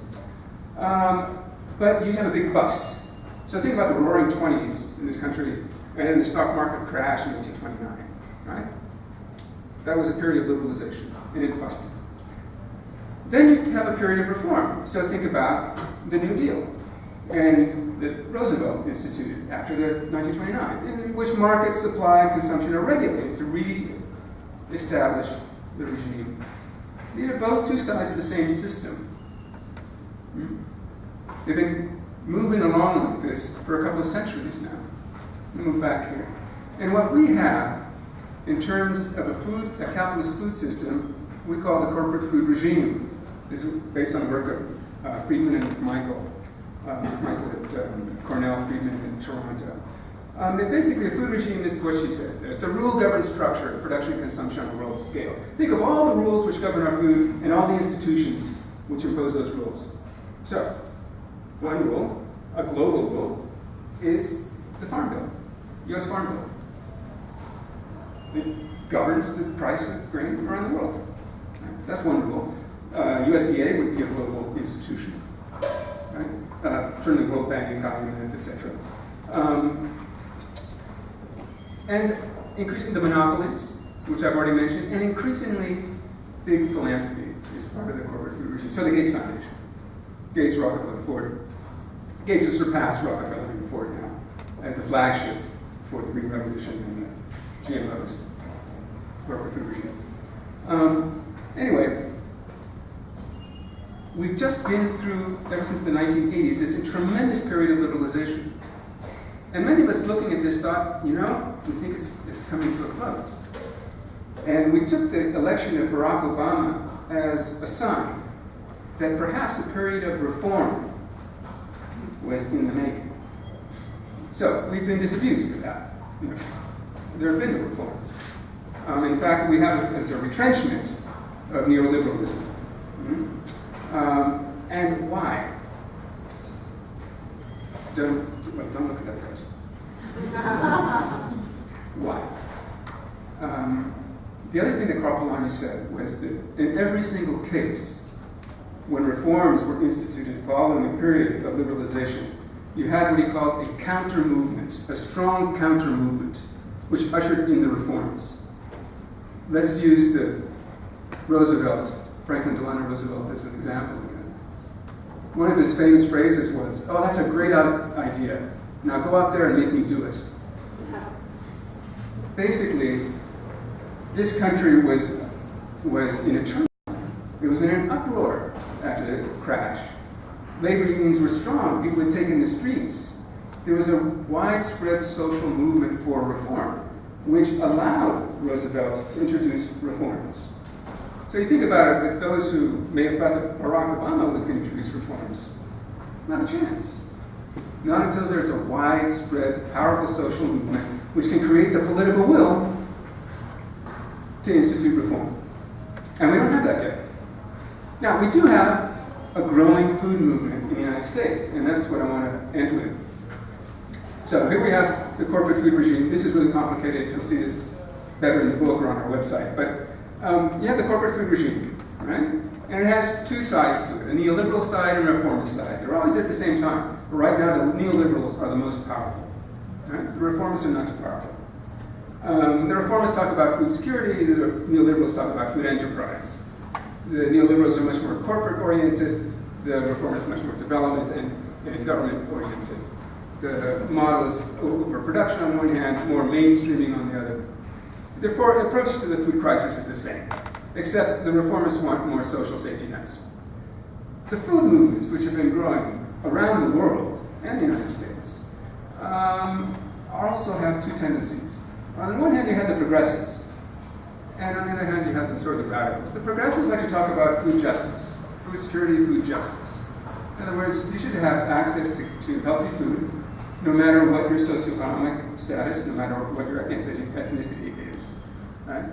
But you have a big bust. So think about the roaring 20s in this country, and then the stock market crash in 1929, right? That was a period of liberalization, and it busted. Then you have a period of reform. So think about the New Deal, and that Roosevelt instituted after the 1929, in which market supply and consumption are regulated to re-establish the regime. These are both two sides of the same system. They've been moving along like this for a couple of centuries now. Let me move back here. And what we have in terms of a capitalist food system, we call the corporate food regime. This is based on the work of Friedman and Michael at Cornell, Friedman in Toronto. Basically, a food regime is what she says there. It's a rule-governed structure of production and consumption on a world scale. Think of all the rules which govern our food and all the institutions which impose those rules. So, one rule, a global rule, is the Farm Bill, U.S. Farm Bill. It governs the price of grain around the world. Right? So that's one rule. USDA would be a global institution, right? Certainly World Bank, IMF, etc. And increasing the monopolies, which I've already mentioned, and increasingly big philanthropy is part of the corporate food regime. So the Gates Foundation, Gates, Rockefeller, Ford. Gates has surpassed Rockefeller and Ford now as the flagship for the Green Revolution and the GMOs, corporate food regime. Anyway, we've just been through, ever since the 1980s, this tremendous period of liberalization. And many of us looking at this thought, we think it's coming to a close. And we took the election of Barack Obama as a sign that perhaps a period of reform was in the making. So we've been disabused of that. There have been no reforms. In fact, we have as a retrenchment of neoliberalism. And why? Don't look at that person. Why? The other thing that Karl Polanyi said was that in every single case, when reforms were instituted following a period of liberalization, you had what he called a counter-movement, a strong counter-movement, which ushered in the reforms. Let's use the Franklin Delano Roosevelt as an example again. One of his famous phrases was, "Oh, that's a great idea. Now go out there and make me do it." Basically, this country was in a turmoil. It was in an uproar after the crash. Labor unions were strong. People had taken the streets. There was a widespread social movement for reform, which allowed Roosevelt to introduce reforms. So you think about it, with those who may have thought that Barack Obama was going to introduce reforms, not a chance. Not until there's a widespread, powerful social movement which can create the political will to institute reform. And we don't have that yet. Now, we do have a growing food movement in the United States, and that's what I want to end with. So here we have the corporate food regime. This is really complicated. You'll see this better in the book or on our website. But you have the corporate food regime, right? And it has two sides to it, a neoliberal side and a reformist side. They're always at the same time. But right now, the neoliberals are the most powerful. Right? The reformists are not too powerful. The reformists talk about food security. The neoliberals talk about food enterprise. The neoliberals are much more corporate-oriented. The reformists much more development. And and government-oriented. The model is overproduction on one hand, more mainstreaming on the other. The approach to the food crisis is the same, except the reformists want more social safety nets. The food movements, which have been growing around the world and the United States, also have two tendencies. On the one hand, you have the progressives, and on the other hand, you have the sort of radicals. The progressives like to talk about food justice, food security, food justice. In other words, you should have access to healthy food, no matter what your socioeconomic status, no matter what your ethnicity is. Right?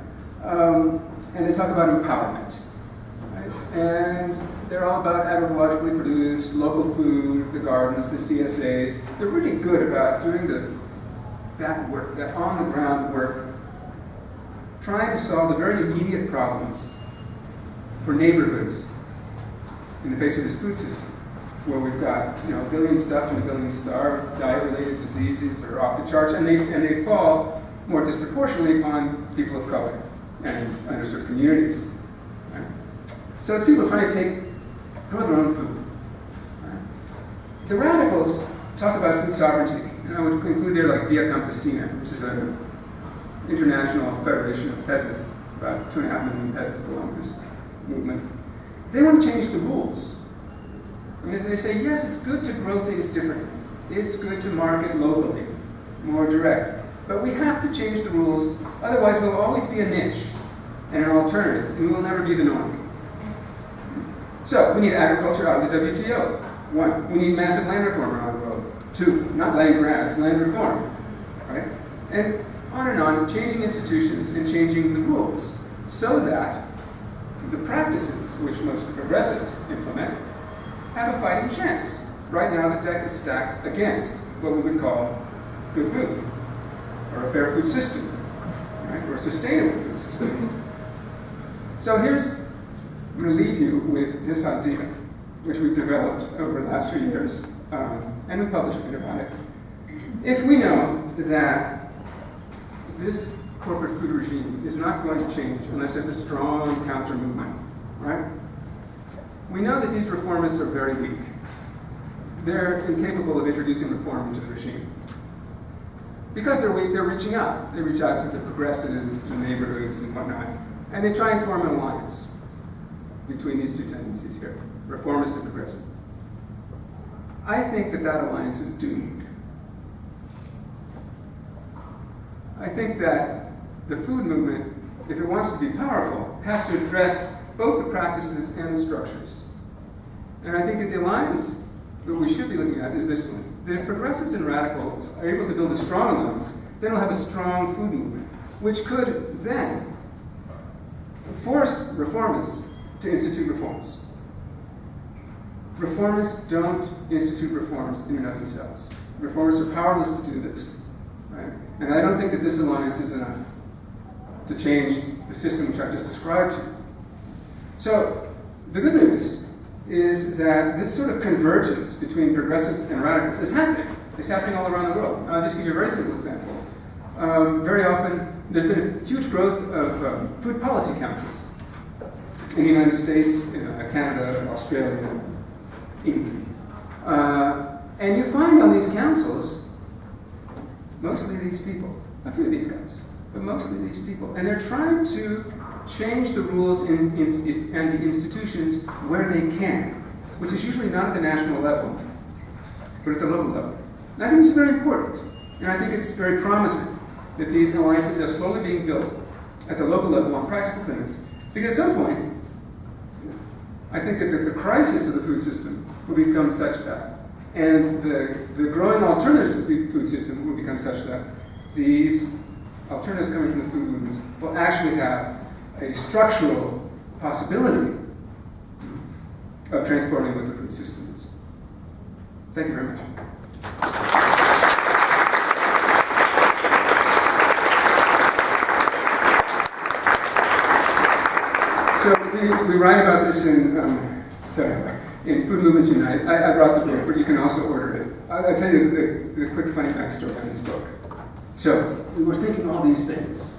And they talk about empowerment. Right? And they're all about agroecologically produced, local food, the gardens, the CSAs. They're really good about doing that work, that on-the-ground work, trying to solve the very immediate problems for neighborhoods in the face of this food system, where we've got a billion stuffed and a billion starved, diet-related diseases are off the charts, and they fall more disproportionately on people of color and underserved communities. Right? So it's people trying to grow their own food. Right? The radicals talk about food sovereignty, and I would include there like Via Campesina, which is an international federation of peasants. About 2.5 million peasants belong to this movement. They want to change the rules. I mean, they say, yes, it's good to grow things differently. It's good to market locally, more direct. But we have to change the rules, otherwise we'll always be a niche and an alternative, and we will never be the norm. So, we need agriculture out of the WTO. 1, we need massive land reform around the world. 2, not land grabs, land reform. Right? And on, changing institutions and changing the rules so that the practices which most progressives implement have a fighting chance. Right now, the deck is stacked against what we would call good food, or a fair food system, right? Or a sustainable food system. So I'm going to leave you with this idea, which we've developed over the last few years, and we published a bit about it. If we know that this corporate food regime is not going to change unless there's a strong counter movement, right? We know that these reformists are very weak. They're incapable of introducing reform into the regime. Because they're weak, they're reaching out. They reach out to the progressives, to the neighborhoods and whatnot, and they try and form an alliance between these two tendencies here, reformist and progressive. I think that alliance is doomed. I think that the food movement, if it wants to be powerful, has to address both the practices and the structures. And I think that the alliance that we should be looking at is this one. That if progressives and radicals are able to build a strong alliance, then we'll have a strong food movement, which could then force reformists to institute reforms. Reformists don't institute reforms in and of themselves. Reformists are powerless to do this. Right? And I don't think that this alliance is enough to change the system which I've just described to you. So the good news is that this sort of convergence between progressives and radicals is happening. It's happening all around the world. I'll just give you a very simple example. Very often, there's been a huge growth of food policy councils in the United States, Canada, Australia, England. And you find on these councils, mostly these people, a few of these guys, but mostly these people. And they're trying to change the rules and the institutions where they can, which is usually not at the national level, but at the local level. And I think it's very important, and I think it's very promising that these alliances are slowly being built at the local level on practical things, because at some point, I think that the crisis of the food system will become such that, and the growing alternatives to the food system will become such that these alternatives coming from the food movements will actually have a structural possibility of transforming what the food system is. Thank you very much. So we write about this in Food Movements Unite. I brought the book, but you can also order it. I'll tell you the quick funny backstory on this book. So we were thinking all these things.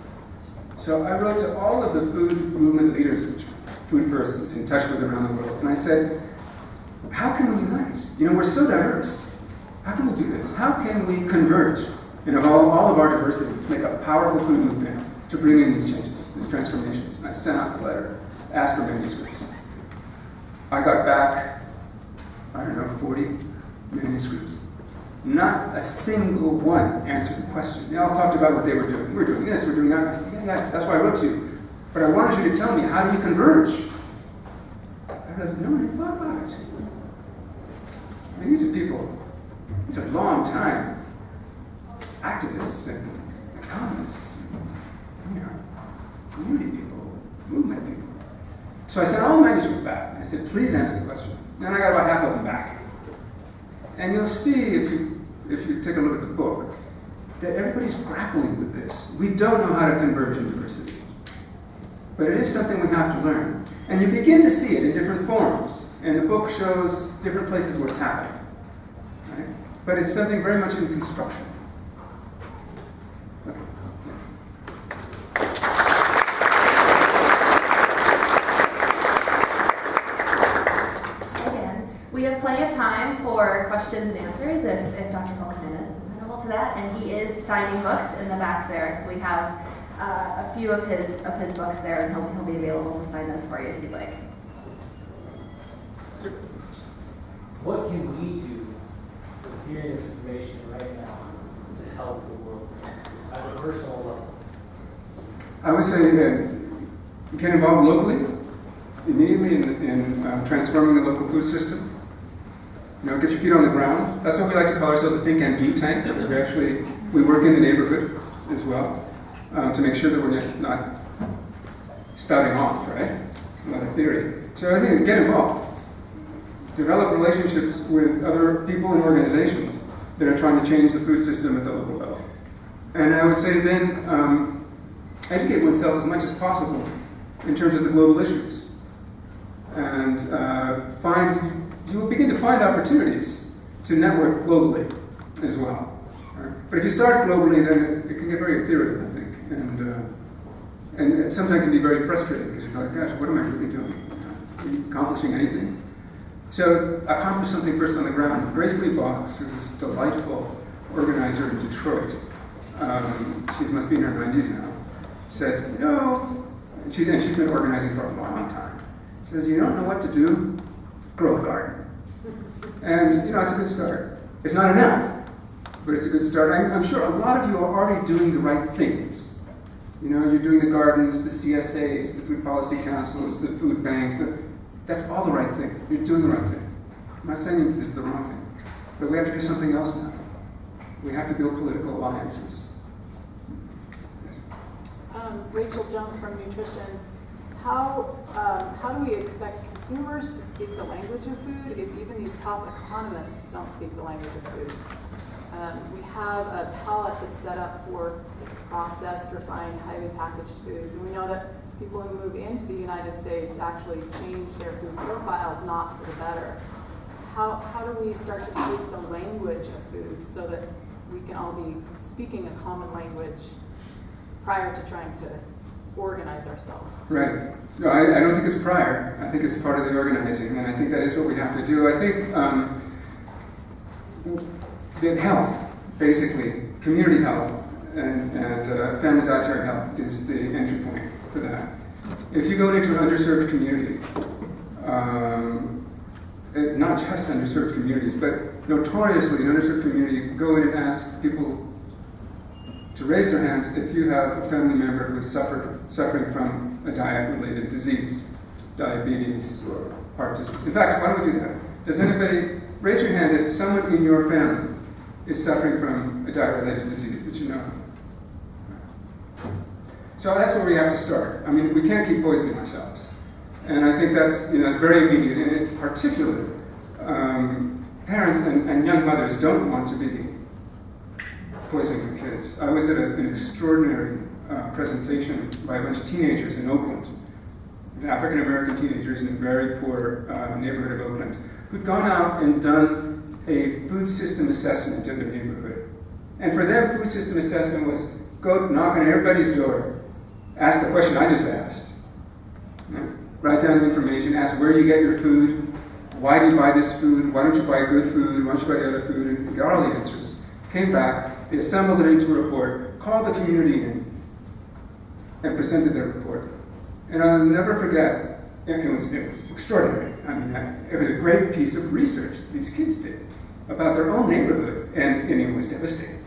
So I wrote to all of the food movement leaders, which Food First is in touch with around the world, and I said, how can we unite? You know, we're so diverse. How can we do this? How can we converge, you know, all of our diversity to make a powerful food movement to bring in these changes, these transformations? And I sent out the letter, asked for manuscripts. I got back, I don't know, 40 manuscripts. Not a single one answered the question. They all talked about what they were doing. We're doing this, we're doing that. I said, yeah, that's why I wrote to you. But I wanted you to tell me, how do you converge? I was, nobody thought about it. I mean, these are people, these are long-time activists and economists, and, you know, community people, movement people. So I sent all the manuscripts back. I said, please answer the question. Then I got about half of them back. And you'll see, if you take a look at the book, that everybody's grappling with this. We don't know how to converge in diversity. But it is something we have to learn. And you begin to see it in different forms. And the book shows different places where it's happening. Right? But it's something very much in construction. Okay. Again, we have plenty of time for questions and answers if Dr. Holt-Gimenez is amenable to that. And he is signing books in the back there. So we have a few of his books there, and he'll be available to sign those for you if you'd like. What can we do with hearing this information right now to help the world at a personal level? I would say that you can involve locally, immediately in transforming the local food system. You know, get your feet on the ground. That's what we like to call ourselves a think and do tank. We work in the neighborhood as well. To make sure that we're just not spouting off, right? A lot of theory. So I think get involved. Develop relationships with other people and organizations that are trying to change the food system at the local level. And I would say then educate oneself as much as possible in terms of the global issues. And you will begin to find opportunities to network globally as well. Right? But if you start globally, then it can get very ethereal, I think. And it sometimes can be very frustrating because you're like, gosh, what am I really doing? Are you accomplishing anything? So accomplish something first on the ground. Grace Lee Fox, who's this delightful organizer in Detroit, she must be in her 90s now, said, you know, and she's been organizing for a long time. She says, you don't know what to do? Grow a garden. And, you know, it's a good start. It's not enough, but it's a good start. I'm sure a lot of you are already doing the right things. You know, you're doing the gardens, the CSAs, the food policy councils, the food banks. That's all the right thing. You're doing the right thing. I'm not saying this is the wrong thing, but we have to do something else now. We have to build political alliances. Yes. Rachel Jones from Nutrition. How do we expect consumers to speak the language of food if even these top economists don't speak the language of food? We have a palette that's set up for processed, refined, highly packaged foods. And we know that people who move into the United States actually change their food profiles, not for the better. How do we start to speak the language of food so that we can all be speaking a common language prior to trying to organize ourselves? Right. No, I don't think it's prior. I think it's part of the organizing, and I think that is what we have to do. I think that health, basically, community health, and family dietary health is the entry point for that. If you go into an underserved community, not just underserved communities, but notoriously an underserved community, go in and ask people to raise their hands if you have a family member who is suffering from a diet-related disease, diabetes or heart disease. In fact, why don't we do that? Does anybody raise your hand if someone in your family is suffering from a diet-related disease that you know of? So that's where we have to start. I mean, we can't keep poisoning ourselves. And I think that's, it's very immediate. And in particular, parents and young mothers don't want to be poisoning their kids. I was at an extraordinary presentation by a bunch of teenagers in Oakland, African-American teenagers in a very poor neighborhood of Oakland, who'd gone out and done a food system assessment of their neighborhood. And for them, food system assessment was go knock on everybody's door, ask the question I just asked, write down the information, ask where you get your food, why do you buy this food? Why don't you buy good food? Why don't you buy the other food? And they got all the answers. Came back, they assembled it into a report, called the community in, and presented their report. And I'll never forget, it was extraordinary. I mean, it was a great piece of research these kids did about their own neighborhood, and it was devastating.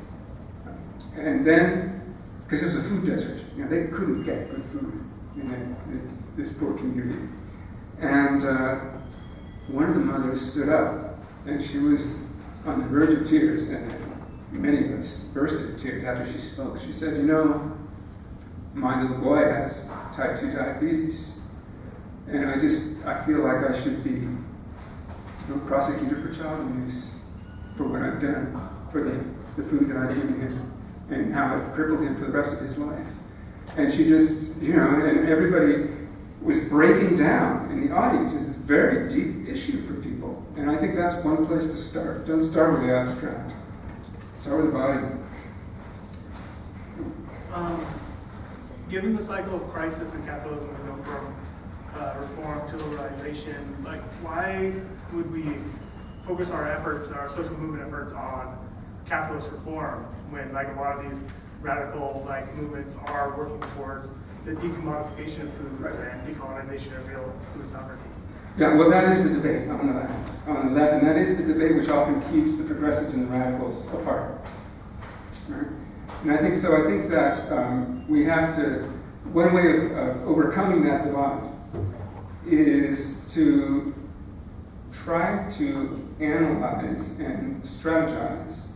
And then, because it was a food desert, they couldn't get good food in this poor community. And one of the mothers stood up, and she was on the verge of tears, and many of us burst into tears after she spoke. She said, my little boy has type 2 diabetes, and I feel like I should be prosecuted for child abuse for what I've done, for the food that I've given him, and how I've crippled him for the rest of his life. And she just, and everybody was breaking down in the audience. It's a very deep issue for people. And I think that's one place to start. Don't start with the abstract. Start with the body. Given the cycle of crisis and capitalism, we go from reform to liberalization, why would we focus our efforts, our social movement efforts on capitalist reform when a lot of these radical movements are working towards the decommodification of foods and decolonization of real food sovereignty? Yeah, well, that is the debate on the left. On the left, and that is the debate which often keeps the progressives and the radicals apart. Right? And I think that we have to, one way of overcoming that divide is to try to analyze and strategize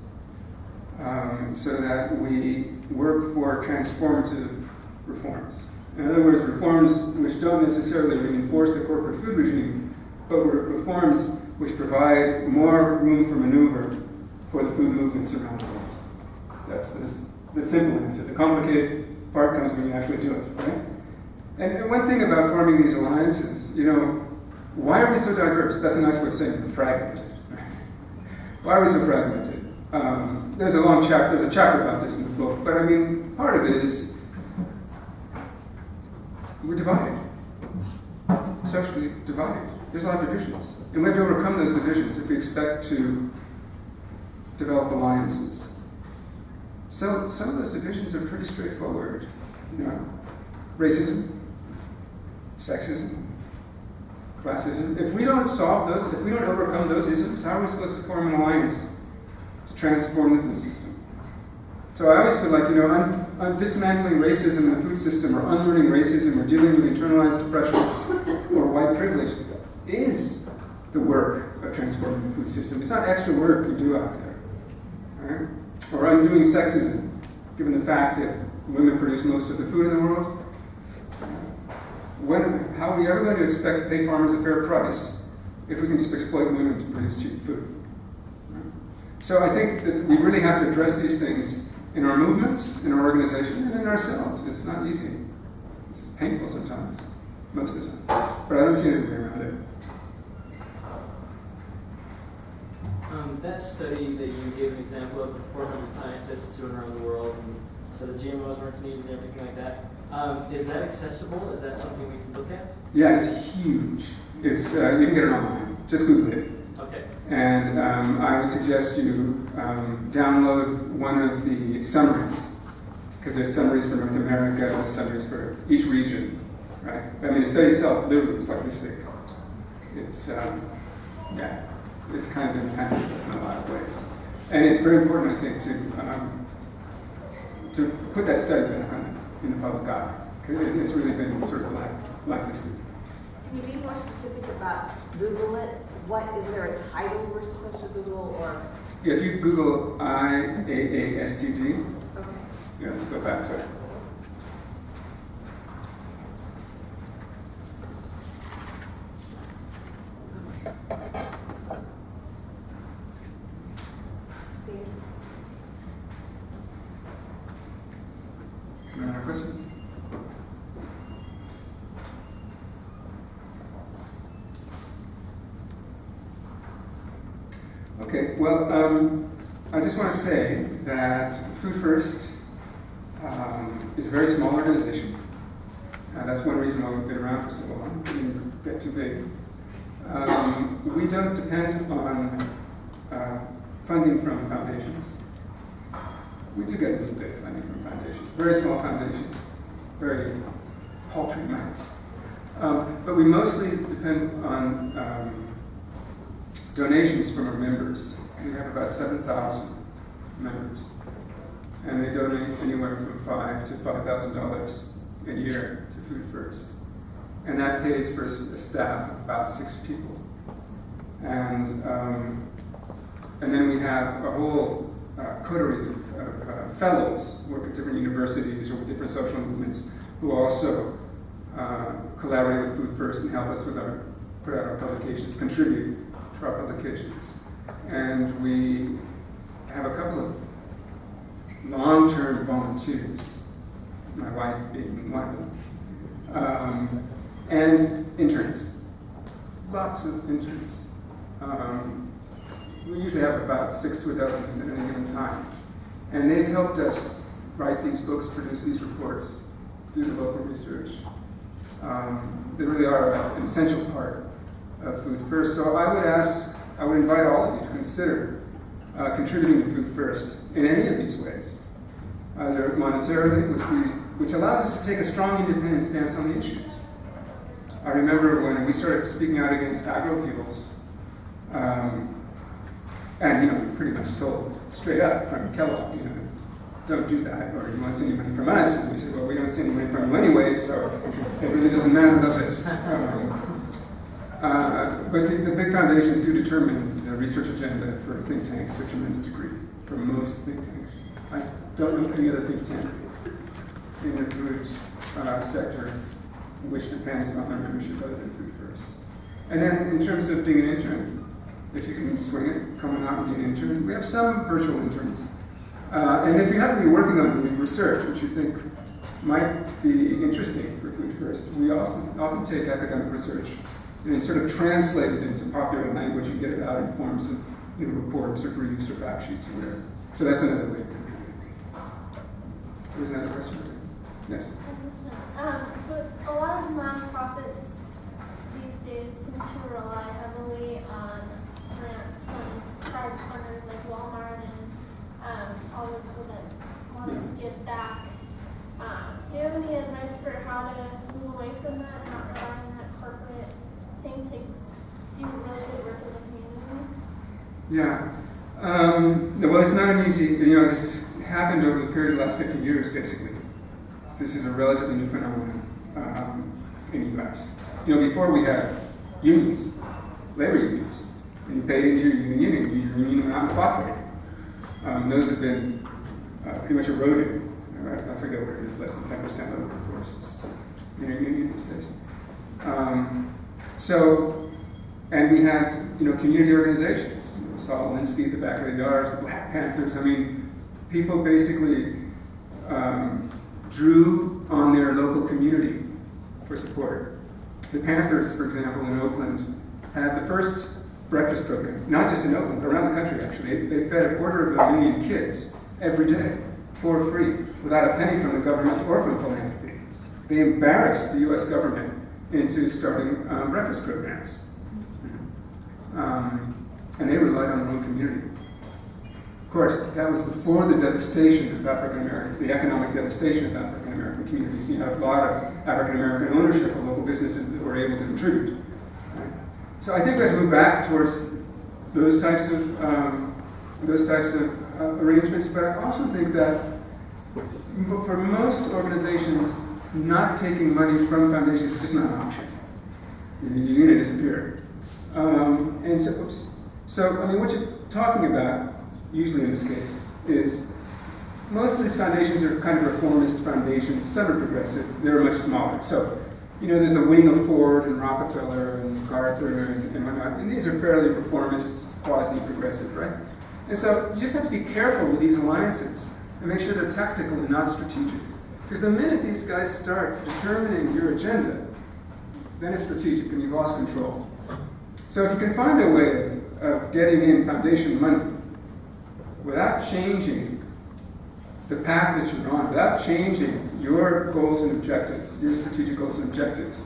so that we work for transformative reforms. In other words, reforms which don't necessarily reinforce the corporate food regime, but reforms which provide more room for maneuver for the food movements around the world. That's the simple answer. The complicated part comes when you actually do it, right? And one thing about forming these alliances, why are we so diverse? That's a nice way of saying fragmented. Right? Why are we so fragmented? There's a chapter about this in the book, but I mean, part of it is we're divided, socially divided. There's a lot of divisions, and we have to overcome those divisions if we expect to develop alliances. So some of those divisions are pretty straightforward. Racism, sexism, classism. If we don't solve those, if we don't overcome those isms, how are we supposed to form an alliance to transform the food system? So I always feel like, I'm dismantling racism in the food system, or unlearning racism, or dealing with internalized oppression, or white privilege, is the work of transforming the food system. It's not extra work you do out there. Right? Or undoing sexism, given the fact that women produce most of the food in the world. How are we ever going to expect to pay farmers a fair price if we can just exploit women to produce cheap food? Right? So I think that we really have to address these things in our movements, in our organization, and in ourselves. It's not easy. It's painful sometimes, most of the time. But I don't see anything around it. That study that you gave an example of, the 400 scientists who went around the world and said the GMOs weren't needed and everything like that, is that accessible? Is that something we can look at? Yeah, it's huge. It's you can get it online. Just Google it. Okay. And I would suggest you download one of the summaries, because there's summaries for North America, there's summaries for each region, right? I mean, the study itself literally is like this thick. It's it's kind of independent in a lot of ways, and it's very important, I think, to put that study back in the public eye, because it's really been sort of blacklisted. Can you be more specific about Google it? Is there a title we're supposed to Google, or? Yeah, if you Google IAASTG, Okay. yeah, let's go back to it. Any other questions? Okay, well, I just want to say that Food First is a very small organization. That's one reason why we've been around for so long. We didn't get too big. We don't depend on funding from foundations. We do get a little bit of funding from foundations, very small foundations, very paltry amounts. But we mostly depend on donations from our members. We have about 7,000 members, and they donate anywhere from $5,000 to $5,000 a year to Food First. And that pays for a staff of about 6 people. And then we have a whole coterie of fellows who work at different universities or with different social movements who also collaborate with Food First and help us with put out our publications, contribute to our publications. And we have a couple of long-term volunteers, my wife being one of them, and interns, lots of interns. We usually have about 6 to a dozen at any given time. And they've helped us write these books, produce these reports, do the local research. They really are an essential part of Food First. So I would invite all of you to consider contributing to Food First in any of these ways, either monetarily, which allows us to take a strong independent stance on the issues. I remember when we started speaking out against agrofuels, and we pretty much told straight up from Kellogg, don't do that, or you want to see any money from us, and we said, well, we don't see any money from you anyway, so it really doesn't matter, does it? But the big foundations do determine the research agenda for think tanks to a tremendous degree, for most think tanks. I don't know any other think tank in the food sector which depends on their membership other than Food First. And then in terms of being an intern, if you can swing it, coming out and be an intern, we have some virtual interns. And if you happen to be working on doing research, which you think might be interesting for Food First, we also often take academic research and then sort of translate it into popular language and get it out in forms of reports or briefs or fact sheets or whatever. So that's another way of contributing. Was that a question? Yes? So a lot of nonprofits these days seem to rely heavily on grants from private partners like Walmart and all the people that want to give back. Do you have any advice for how to move away from that and not relying on that corporate thing to do really good work in the community? Yeah. Well, it's not an easy, this happened over the period of the last 50 years, basically. This is a relatively new phenomenon in the US. Before we had unions, labor unions, and you paid into your union and your union went out and fought for you. Those have been pretty much eroded. I forget what it is, less than 10% of the workforce in a union these days. And we had, community organizations, Saul Alinsky at the back of the yards, Black Panthers. People basically drew on their local community for support. The Panthers, for example, in Oakland, had the first breakfast program, not just in Oakland, but around the country, actually. They fed 250,000 kids every day for free, without a penny from the government or from philanthropy. They embarrassed the US government into starting breakfast programs. And they relied on their own community. Of course, that was before the devastation of African American, the economic devastation of African American communities. You have a lot of African American ownership of local businesses that were able to contribute. Right? So I think we have to move back towards those types of arrangements. But I also think that for most organizations, not taking money from foundations is just not an option. You're going to disappear. So what you're talking about, usually in this case, is most of these foundations are kind of reformist foundations. Some are progressive. They're much smaller. So, there's a wing of Ford and Rockefeller and MacArthur and whatnot. And these are fairly reformist, quasi-progressive, right? And so you just have to be careful with these alliances and make sure they're tactical and not strategic. Because the minute these guys start determining your agenda, then it's strategic and you've lost control. So if you can find a way of getting in foundation money without changing the path that you're on, without changing your goals and objectives, your strategic goals and objectives,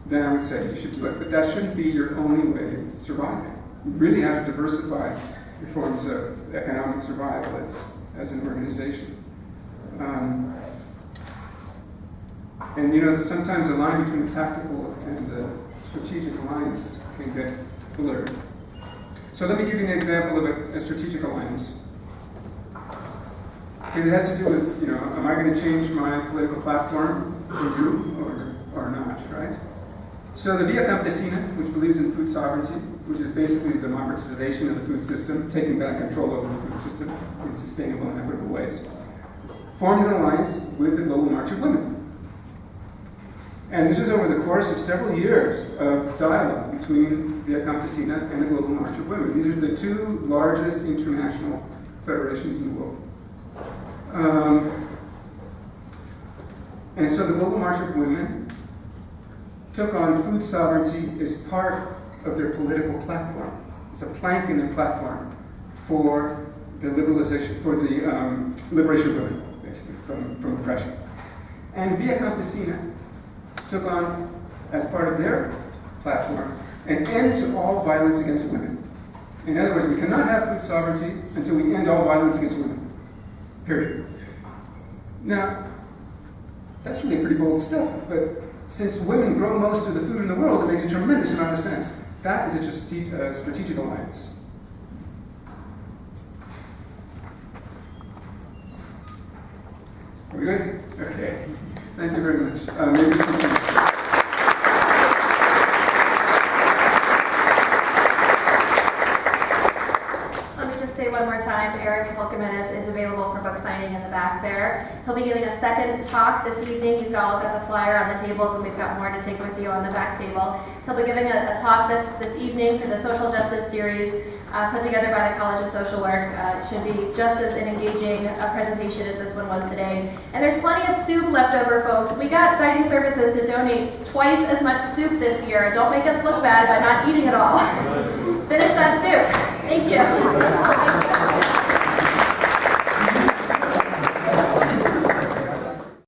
then I would say you should do it. But that shouldn't be your only way of surviving. You really have to diversify your forms of economic survival as an organization. And you know, sometimes the line between the tactical and the strategic alliance can get blurred. So let me give you an example of a strategic alliance. Because it has to do with, you know, am I going to change my political platform for you or not, right? So the Via Campesina, which believes in food sovereignty, which is basically the democratization of the food system, taking back control over the food system in sustainable and equitable ways, formed an alliance with the Global March of Women. And this was over the course of several years of dialogue between Via Campesina and the Global March of Women. These are the two largest international federations in the world. And so the Global March of Women took on food sovereignty as part of their political platform. It's a plank in their platform for the liberalization, for the liberation of women, basically, from oppression. And Via Campesina took on, as part of their platform, an end to all violence against women. In other words, we cannot have food sovereignty until we end all violence against women. Period. Now, that's really a pretty bold step, but since women grow most of the food in the world, it makes a tremendous amount of sense. That is a strategic alliance. Are we good? Okay. Thank you very much. Maybe some Let me just say one more time, Eric Holt-Gimenez is available for book signing in the back there. He'll be giving a second talk this evening. You've all got the flyer on the tables, and we've got more to take with you on the back table. He'll be giving a talk this evening for the Social Justice Series put together by the College of Social Work. It should be just as an engaging presentation as this one was today. And there's plenty of soup left over, folks. We got dining services to donate twice as much soup this year. Don't make us look bad by not eating it all. Finish that soup. Thank you.